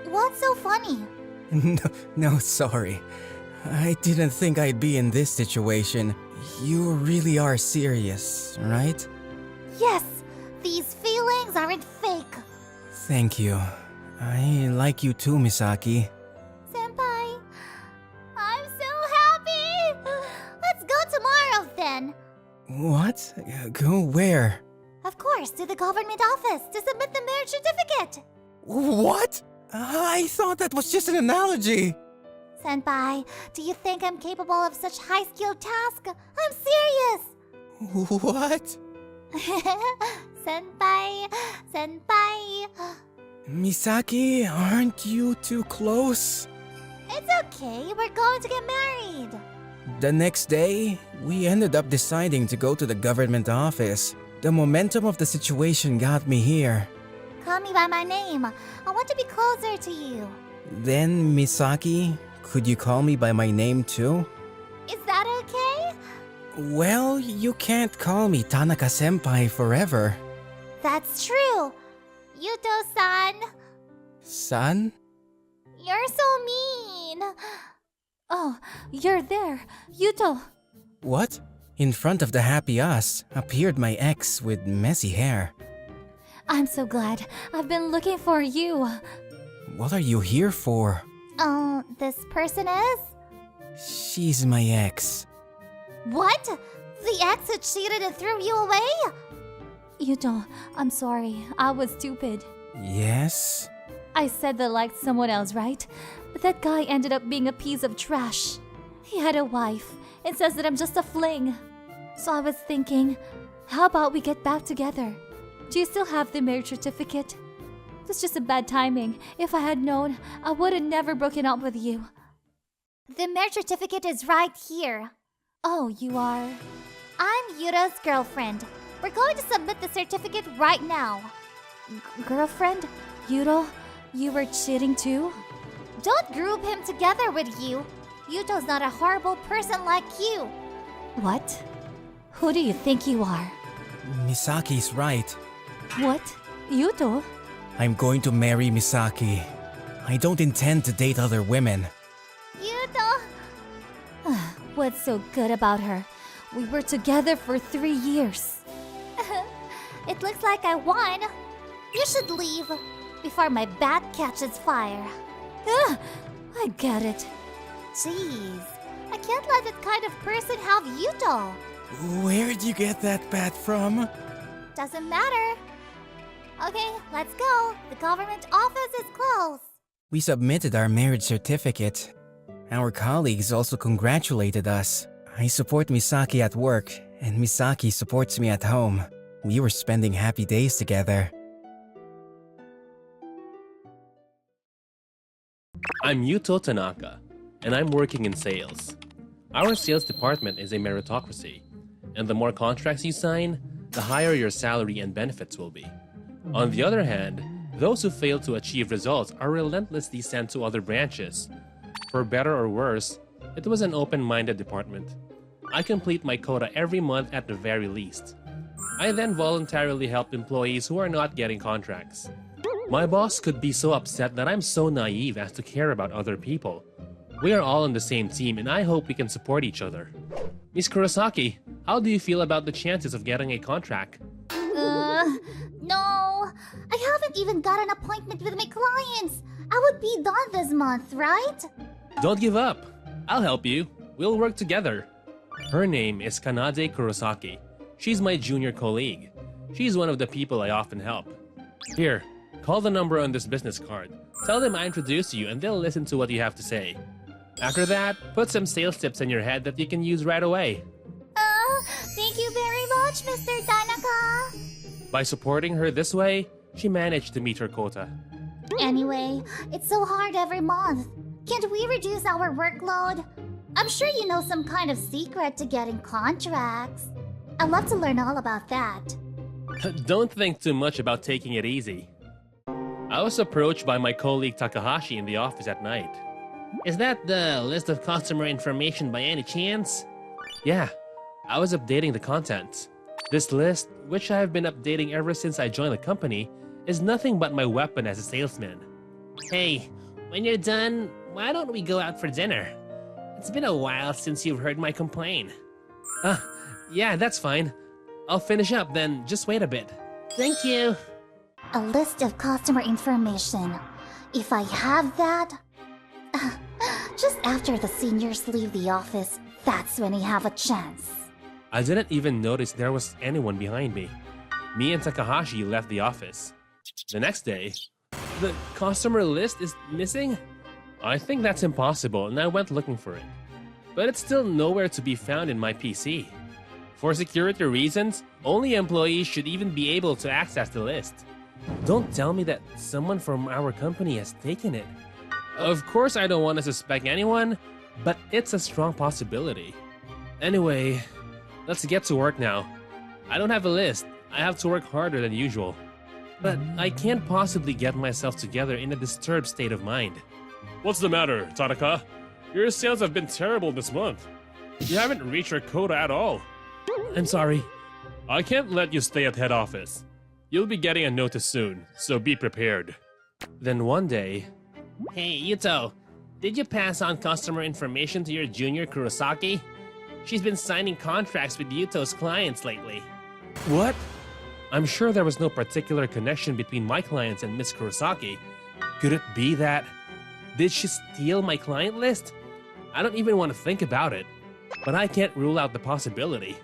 What's so funny? No, sorry. I didn't think I'd be in this situation. You really are serious, right? Yes, these feelings aren't fake. Thank you. I like you too, Misaki. Senpai, I'm so happy! Let's go tomorrow then. What? Go where? Of course, to the government office to submit the marriage certificate. What? I thought that was just an analogy. Senpai, do you think I'm capable of such high-skilled task? I'm serious! What? Senpai. Misaki, aren't you too close? It's okay, we're going to get married. The next day, we ended up deciding to go to the government office. The momentum of the situation got me here. Call me by my name. I want to be closer to you. Then, Misaki, could you call me by my name too? Is that okay? Well, you can't call me Tanaka-senpai forever. That's true. Yuto-san. Son? You're so mean. Oh, you're there. Yuto. What? In front of the happy us appeared my ex with messy hair. I'm so glad. I've been looking for you. What are you here for? This person is? She's my ex. What? The ex who cheated and threw you away? Yuto, I'm sorry. I was stupid. Yes? I said that I liked someone else, right? But that guy ended up being a piece of trash. He had a wife and says that I'm just a fling. So I was thinking, how about we get back together? Do you still have the marriage certificate? It's just a bad timing. If I had known, I would have never broken up with you. The marriage certificate is right here. Oh, you are? I'm Yura's girlfriend. We're going to submit the certificate right now. Girlfriend? Yuto, you were cheating too? Don't group him together with you. Yuto's not a horrible person like you. What? Who do you think you are? Misaki's right. What? Yuto? I'm going to marry Misaki. I don't intend to date other women. Yuto! What's so good about her? We were together for 3 years. It looks like I won. You should leave before my bat catches fire. I get it. Jeez, I can't let that kind of person have Yuto. Where'd you get that bat from? Doesn't matter. Okay, let's go. The government office is closed. We submitted our marriage certificate. Our colleagues also congratulated us. I support Misaki at work, and Misaki supports me at home. We were spending happy days together. I'm Yuto Tanaka, and I'm working in sales. Our sales department is a meritocracy, and the more contracts you sign, the higher your salary and benefits will be. On the other hand, those who fail to achieve results are relentlessly sent to other branches. For better or worse, it was an open-minded department. I complete my quota every month at the very least. I then voluntarily help employees who are not getting contracts. My boss could be so upset that I'm so naive as to care about other people. We are all on the same team, and I hope we can support each other. Miss Kurosaki, how do you feel about the chances of getting a contract? No. I haven't even got an appointment with my clients. I would be done this month, right? Don't give up. I'll help you. We'll work together. Her name is Kanade Kurosaki. She's my junior colleague. She's one of the people I often help. Here, call the number on this business card. Tell them I introduced you and they'll listen to what you have to say. After that, put some sales tips in your head that you can use right away. Thank you very much, Mr. Tanaka. By supporting her this way, she managed to meet her quota. Anyway, it's so hard every month. Can't we reduce our workload? I'm sure you know some kind of secret to getting contracts. I'd love to learn all about that. Don't think too much about taking it easy. I was approached by my colleague Takahashi in the office at night. Is that the list of customer information by any chance? Yeah, I was updating the contents. This list, which I have been updating ever since I joined the company, is nothing but my weapon as a salesman. Hey, when you're done, why don't we go out for dinner? It's been a while since you've heard my complaint. Yeah, that's fine. I'll finish up, then just wait a bit. Thank you. A list of customer information. If I have that... just after the seniors leave the office, that's when I have a chance. I didn't even notice there was anyone behind me. Me and Takahashi left the office. The next day, the customer list is missing? I think that's impossible, and I went looking for it. But it's still nowhere to be found in my PC. For security reasons, only employees should even be able to access the list. Don't tell me that someone from our company has taken it. Of course I don't want to suspect anyone, but it's a strong possibility. Anyway, let's get to work now. I don't have a list. I have to work harder than usual. But I can't possibly get myself together in a disturbed state of mind. What's the matter, Tanaka? Your sales have been terrible this month. You haven't reached your quota at all. I'm sorry. I can't let you stay at head office. You'll be getting a notice soon, so be prepared. Then one day... Hey, Yuto. Did you pass on customer information to your junior Kurosaki? She's been signing contracts with Yuto's clients lately. What? I'm sure there was no particular connection between my clients and Miss Kurosaki. Could it be that... Did she steal my client list? I don't even want to think about it, but I can't rule out the possibility.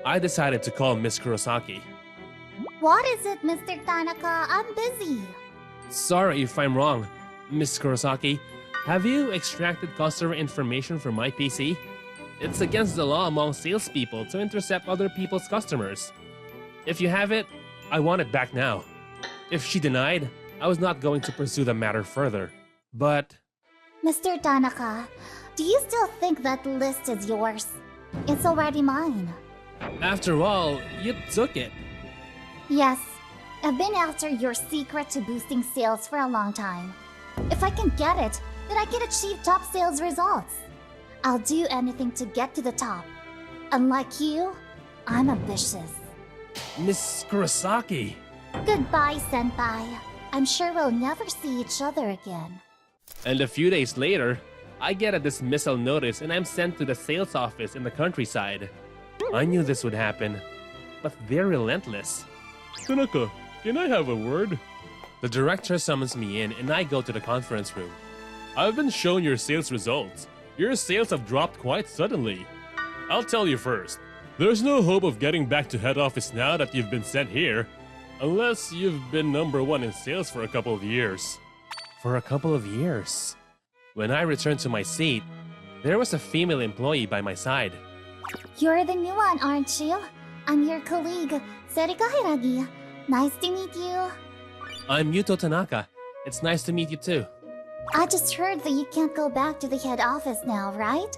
I decided to call Miss Kurosaki. What is it, Mr. Tanaka? I'm busy. Sorry if I'm wrong, Miss Kurosaki. Have you extracted customer information from my PC? It's against the law among salespeople to intercept other people's customers. If you have it, I want it back now. If she denied, I was not going to pursue the matter further. But... Mr. Tanaka, do you still think that list is yours? It's already mine. After all, you took it. Yes, I've been after your secret to boosting sales for a long time. If I can get it, then I can achieve top sales results. I'll do anything to get to the top. Unlike you, I'm ambitious. Miss Kurosaki! Goodbye, Senpai. I'm sure we'll never see each other again. And a few days later, I get a dismissal notice and I'm sent to the sales office in the countryside. I knew this would happen, but they're relentless. Tanaka, can I have a word? The director summons me in and I go to the conference room. I've been shown your sales results. Your sales have dropped quite suddenly. I'll tell you first. There's no hope of getting back to head office now that you've been sent here. Unless you've been #1 in sales for a couple of years. For a couple of years. When I returned to my seat, there was a female employee by my side. You're the new one, aren't you? I'm your colleague, Serika Hiragi. Nice to meet you. I'm Yuto Tanaka. It's nice to meet you too. I just heard that you can't go back to the head office now, right?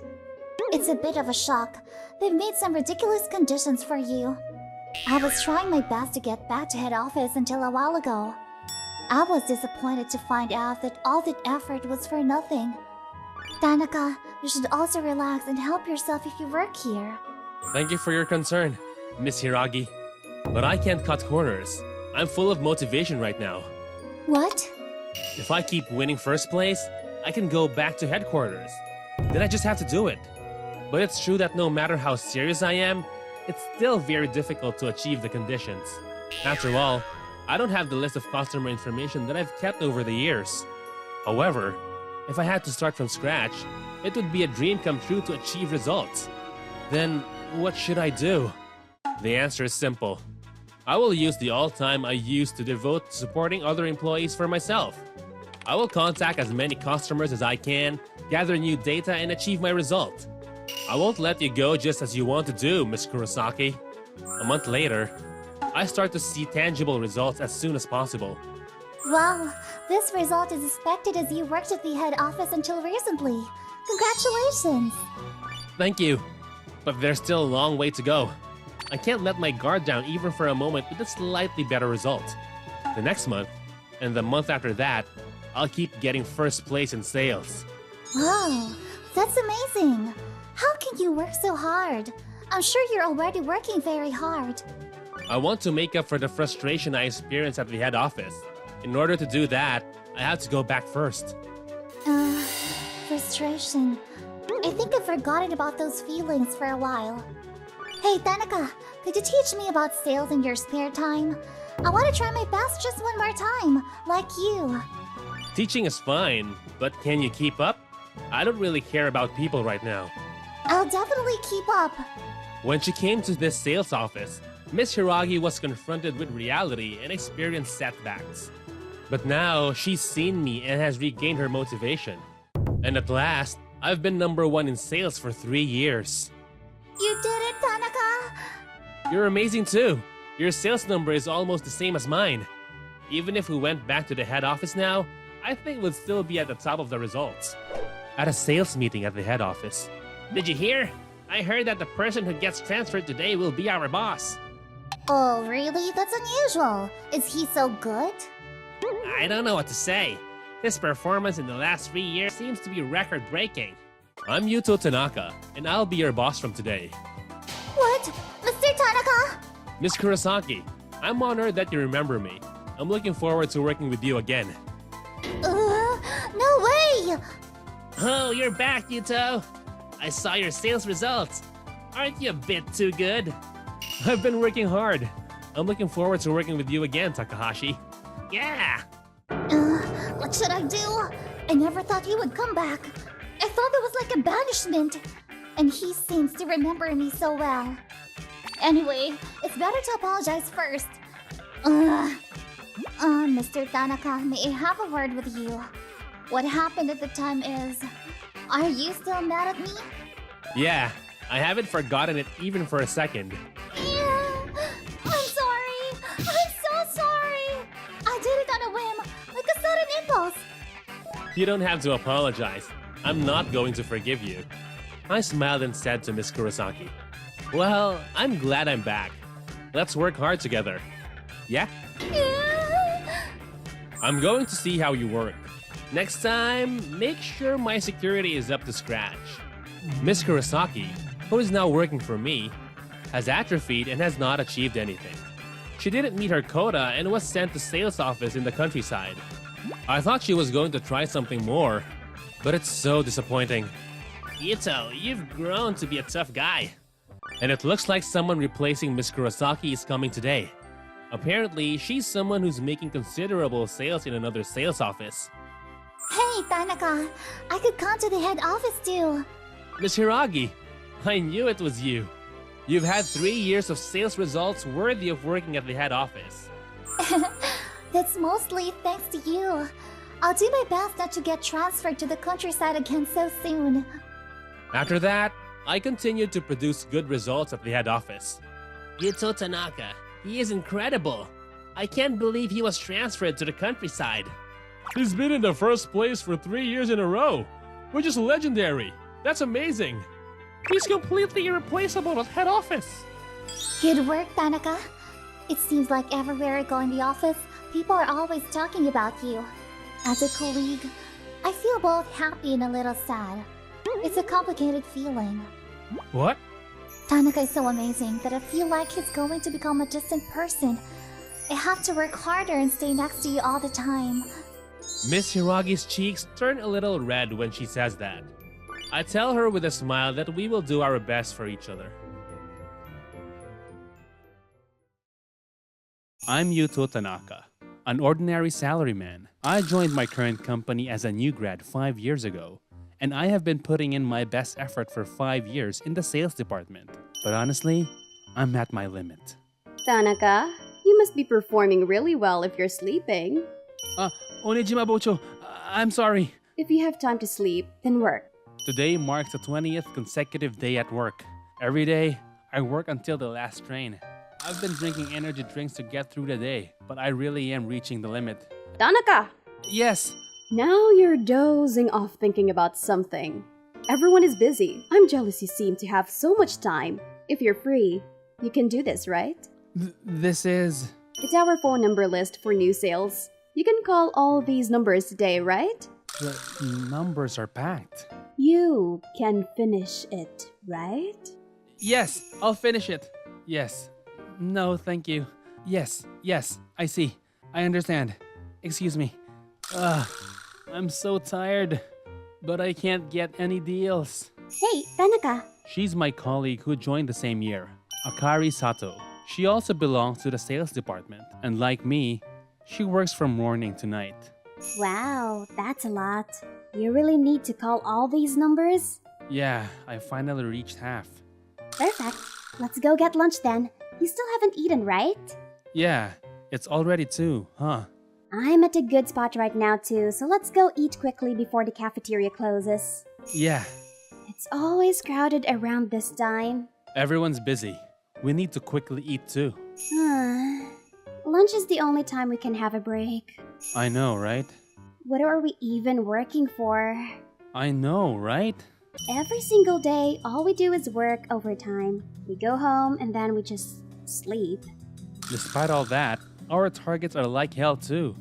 It's a bit of a shock. They've made some ridiculous conditions for you. I was trying my best to get back to head office until a while ago. I was disappointed to find out that all that effort was for nothing. Tanaka, you should also relax and help yourself if you work here. Thank you for your concern, Miss Hiragi. But I can't cut corners. I'm full of motivation right now. What? If I keep winning first place, I can go back to headquarters. Then I just have to do it. But it's true that no matter how serious I am, it's still very difficult to achieve the conditions. After all, I don't have the list of customer information that I've kept over the years. However, if I had to start from scratch, it would be a dream come true to achieve results. Then, what should I do? The answer is simple. I will use the all-time I used to devote to supporting other employees for myself. I will contact as many customers as I can, gather new data, and achieve my result. I won't let you go just as you want to do, Miss Kurosaki. A month later, I start to see tangible results as soon as possible. Wow, this result is expected as you worked at the head office until recently. Congratulations! Thank you, but there's still a long way to go. I can't let my guard down even for a moment with a slightly better result. The next month, and the month after that, I'll keep getting first place in sales. Wow, that's amazing! How can you work so hard? I'm sure you're already working very hard. I want to make up for the frustration I experienced at the head office. In order to do that, I have to go back first. Frustration. I think I've forgotten about those feelings for a while. Hey, Tanaka, could you teach me about sales in your spare time? I want to try my best just one more time, like you. Teaching is fine, but can you keep up? I don't really care about people right now. I'll definitely keep up. When she came to this sales office, Miss Hiragi was confronted with reality and experienced setbacks. But now, she's seen me and has regained her motivation. And at last, I've been #1 in sales for 3 years. You did it, Tanaka! You're amazing too. Your sales number is almost the same as mine. Even if we went back to the head office now, I think we'd still be at the top of the results. At a sales meeting at the head office. Did you hear? I heard that the person who gets transferred today will be our boss. Oh, really? That's unusual. Is he so good? I don't know what to say. His performance in the last 3 years seems to be record-breaking. I'm Yuto Tanaka, and I'll be your boss from today. What? Mr. Tanaka? Miss Kurosaki, I'm honored that you remember me. I'm looking forward to working with you again. No way! Oh, you're back, Yuto. I saw your sales results. Aren't you a bit too good? I've been working hard. I'm looking forward to working with you again, Takahashi. Yeah! What should I do? I never thought he would come back. I thought it was like a banishment. And he seems to remember me so well. Anyway, it's better to apologize first. Mr. Tanaka, may I have a word with you? What happened at the time is... Are you still mad at me? Yeah, I haven't forgotten it even for a second. Yeah, I'm sorry. I'm so sorry. I did it on a whim, like a sudden impulse. You don't have to apologize. I'm not going to forgive you. I smiled and said to Miss Kurosaki, well, I'm glad I'm back. Let's work hard together. Yeah? Yeah. I'm going to see how you work. Next time, make sure my security is up to scratch. Miss Kurosaki, who is now working for me, has atrophied and has not achieved anything. She didn't meet her quota and was sent to sales office in the countryside. I thought she was going to try something more, but it's so disappointing. Yuto, you've grown to be a tough guy. And it looks like someone replacing Miss Kurosaki is coming today. Apparently, she's someone who's making considerable sales in another sales office. Hey, Tanaka. I could come to the head office too. Miss Hiragi, I knew it was you. You've had 3 years of sales results worthy of working at the head office. That's mostly thanks to you. I'll do my best not to get transferred to the countryside again so soon. After that, I continued to produce good results at the head office. Yuto Tanaka, he is incredible. I can't believe he was transferred to the countryside. He's been in the first place for 3 years in a row, which is legendary. That's amazing. He's completely irreplaceable at head office. Good work, Tanaka. It seems like everywhere I go in the office, people are always talking about you. As a colleague, I feel both happy and a little sad. It's a complicated feeling. What? Tanaka is so amazing that I feel like he's going to become a distant person. I have to work harder and stay next to you all the time. Miss Hiragi's cheeks turn a little red when she says that. I tell her with a smile that we will do our best for each other. I'm Yuto Tanaka, an ordinary salaryman. I joined my current company as a new grad 5 years ago, and I have been putting in my best effort for 5 years in the sales department. But honestly, I'm at my limit. Tanaka, you must be performing really well if you're sleeping. Onijima Bocho, I'm sorry. If you have time to sleep, then work. Today marks the 20th consecutive day at work. Every day, I work until the last train. I've been drinking energy drinks to get through the day, but I really am reaching the limit. Tanaka! Yes! Now you're dozing off thinking about something. Everyone is busy. I'm jealous you seem to have so much time. If you're free, you can do this, right? This is... It's our phone number list for new sales. You can call all these numbers today, right? The numbers are packed. You can finish it, right? Yes, I'll finish it. Yes. No, thank you. Yes, I see. I understand. Excuse me. I'm so tired, but I can't get any deals. Hey, Tanaka. She's my colleague who joined the same year, Akari Sato. She also belongs to the sales department, and like me, she works from morning to night. Wow, that's a lot. You really need to call all these numbers? Yeah, I finally reached half. Perfect. Let's go get lunch then. You still haven't eaten, right? Yeah, it's already 2, huh? I'm at a good spot right now too, so let's go eat quickly before the cafeteria closes. Yeah. It's always crowded around this time. Everyone's busy. We need to quickly eat too. Lunch is the only time we can have a break. I know, right? What are we even working for? I know, right? Every single day, all we do is work overtime. We go home and then we just sleep. Despite all that, our targets are like hell too.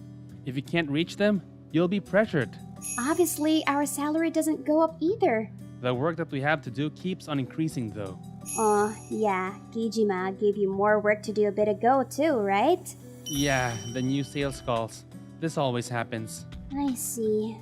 If you can't reach them, you'll be pressured. Obviously, our salary doesn't go up either. The work that we have to do keeps on increasing though. Oh, yeah, Kijima gave you more work to do a bit ago too, right? Yeah, the new sales calls. This always happens. I see.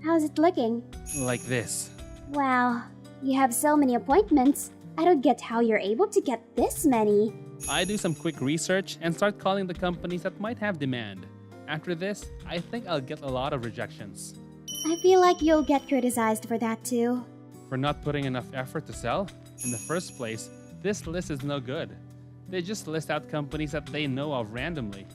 How's it looking? Like this. Wow, you have so many appointments. I don't get how you're able to get this many. I do some quick research and start calling the companies that might have demand. After this, I think I'll get a lot of rejections. I feel like you'll get criticized for that too. For not putting enough effort to sell? In the first place, this list is no good. They just list out companies that they know of randomly.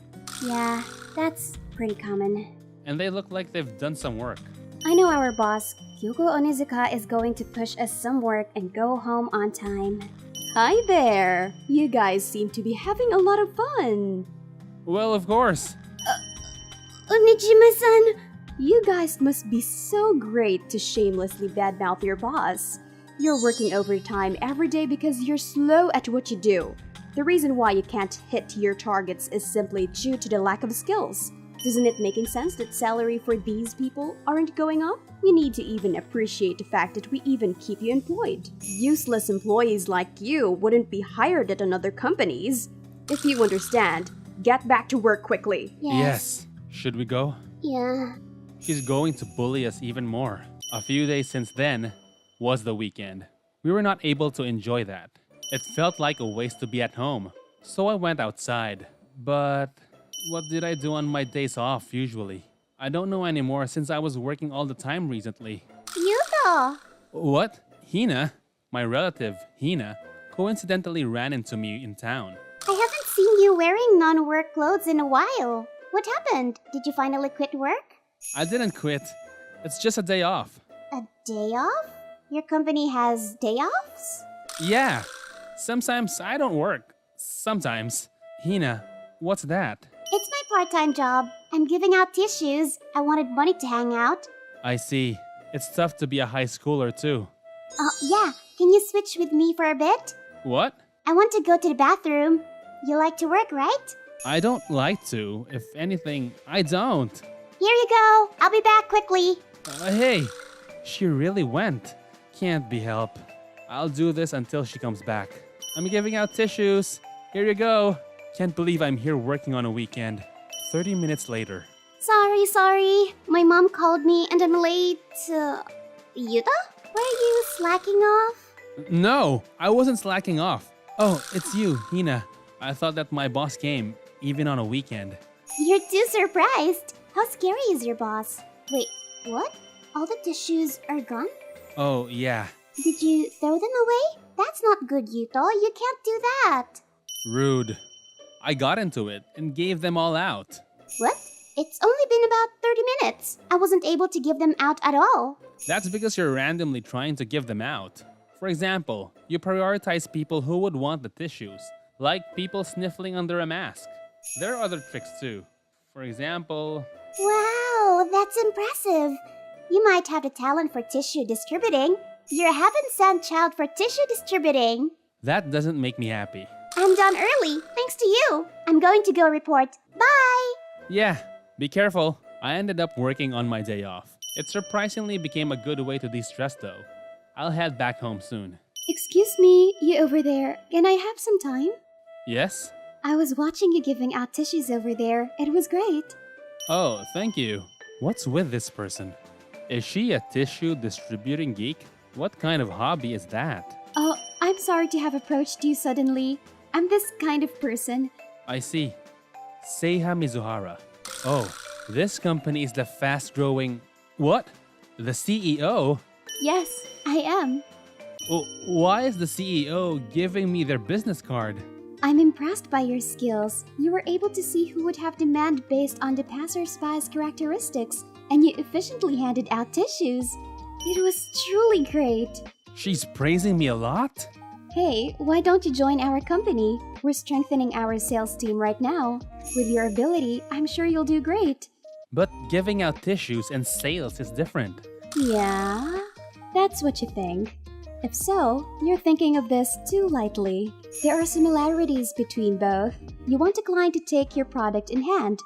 Yeah, that's pretty common. And they look like they've done some work. I know our boss, Kyoko Onizuka, is going to push us some work and go home on time. Hi there! You guys seem to be having a lot of fun! Well, of course. Onijima-san! You guys must be so great to shamelessly badmouth your boss. You're working overtime every day because you're slow at what you do. The reason why you can't hit your targets is simply due to the lack of skills. Doesn't it making sense that salary for these people aren't going up? You need to even appreciate the fact that we even keep you employed. Useless employees like you wouldn't be hired at another companies. If you understand, get back to work quickly. Yes. Should we go? Yeah. She's going to bully us even more. A few days since then was the weekend. We were not able to enjoy that. It felt like a waste to be at home. So I went outside. But what did I do on my days off usually? I don't know anymore since I was working all the time recently. Yuto! What? Hina, my relative, Hina, coincidentally ran into me in town. I haven't seen you wearing non-work clothes in a while. What happened? Did you finally quit work? I didn't quit. It's just a day off. A day off? Your company has day offs? Yeah. Sometimes I don't work. Sometimes. Hina, what's that? It's my part-time job. I'm giving out tissues. I wanted money to hang out. I see. It's tough to be a high schooler too. Yeah. Can you switch with me for a bit? What? I want to go to the bathroom. You like to work, right? I don't like to. If anything, I don't. Here you go. I'll be back quickly. Hey, she really went. Can't be helped. I'll do this until she comes back. I'm giving out tissues. Here you go. Can't believe I'm here working on a weekend. 30 minutes later. Sorry. My mom called me and I'm late. Yuta? Were you slacking off? No, I wasn't slacking off. Oh, it's you, Hina. I thought that my boss came, even on a weekend. You're too surprised. How scary is your boss? Wait, what? All the tissues are gone? Oh, yeah. Did you throw them away? That's not good, Yuto. You can't do that. Rude. I got into it and gave them all out. What? It's only been about 30 minutes. I wasn't able to give them out at all. That's because you're randomly trying to give them out. For example, you prioritize people who would want the tissues, like people sniffling under a mask. There are other tricks too. For example... Wow, that's impressive. You might have the talent for tissue distributing. You're a heaven-sent child for tissue distributing. That doesn't make me happy. I'm done early, thanks to you. I'm going to go report. Bye! Yeah, be careful. I ended up working on my day off. It surprisingly became a good way to de-stress though. I'll head back home soon. Excuse me, you over there. Can I have some time? Yes? I was watching you giving out tissues over there. It was great. Oh, thank you. What's with this person? Is she a tissue distributing geek? What kind of hobby is that? Oh, I'm sorry to have approached you suddenly. I'm this kind of person. I see. Seiha Mizuhara. Oh, this company is the fast-growing... What? The CEO? Yes, I am. Oh, why is the CEO giving me their business card? I'm impressed by your skills. You were able to see who would have demand based on the passerby's characteristics, and you efficiently handed out tissues. It was truly great. She's praising me a lot? Hey, why don't you join our company? We're strengthening our sales team right now. With your ability, I'm sure you'll do great. But giving out tissues and sales is different. Yeah, that's what you think. If so, you're thinking of this too lightly. There are similarities between both. You want a client to take your product in hand.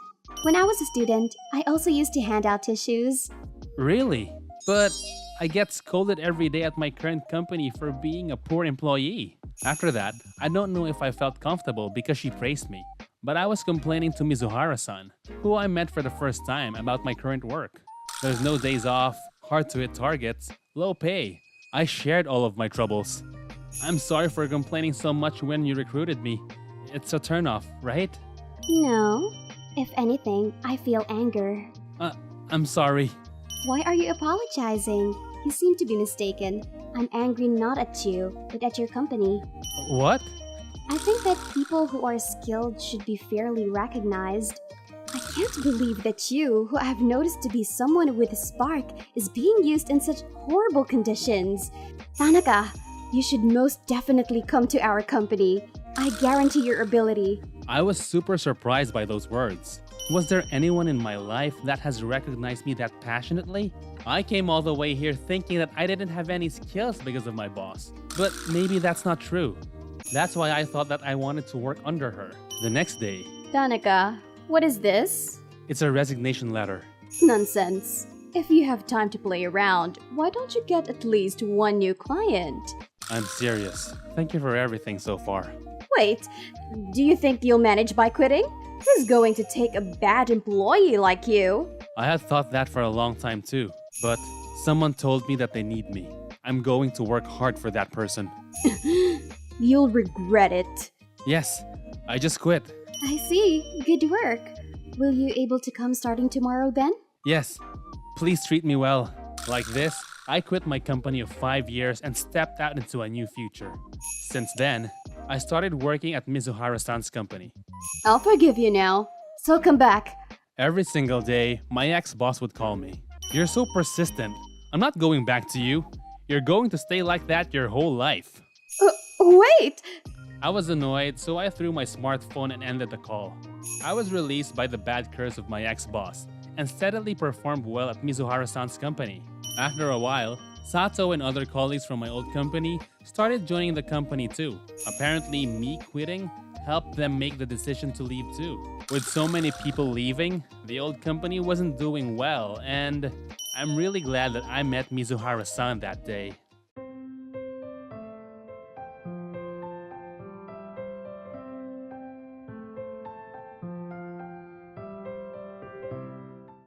When I was a student, I also used to hand out tissues. Really? But I get scolded every day at my current company for being a poor employee. After that, I don't know if I felt comfortable because she praised me. But I was complaining to Mizuhara-san, who I met for the first time about my current work. There's no days off, hard to hit targets, low pay. I shared all of my troubles. I'm sorry for complaining so much when you recruited me. It's a turnoff, right? No. If anything, I feel anger. I'm sorry. Why are you apologizing? You seem to be mistaken. I'm angry not at you, but at your company. What? I think that people who are skilled should be fairly recognized. I can't believe that you, who I've noticed to be someone with a spark, is being used in such horrible conditions. Tanaka, you should most definitely come to our company. I guarantee your ability. I was super surprised by those words. Was there anyone in my life that has recognized me that passionately? I came all the way here thinking that I didn't have any skills because of my boss. But maybe that's not true. That's why I thought that I wanted to work under her. The next day, Tanaka, what is this? it's a resignation letter. Nonsense. If you have time to play around, why don't you get at least one new client? I'm serious. Thank you for everything so far. Wait, do you think you'll manage by quitting? Who's going to take a bad employee like you? I had thought that for a long time too, but someone told me that they need me. I'm going to work hard for that person. You'll regret it. Yes, I just quit. I see. Good work. Will you able to come starting tomorrow then? Yes, please treat me well. Like this, I quit my company of 5 years and stepped out into a new future. Since then, I started working at Mizuhara-san's company. I'll forgive you now. So come back. Every single day, my ex-boss would call me. You're so persistent. I'm not going back to you. You're going to stay like that your whole life. Wait! I was annoyed, so I threw my smartphone and ended the call. I was released by the bad curse of my ex-boss and steadily performed well at Mizuhara-san's company. After a while, Sato and other colleagues from my old company started joining the company too. Apparently, me quitting helped them make the decision to leave too. With so many people leaving, the old company wasn't doing well, and I'm really glad that I met Mizuhara-san that day.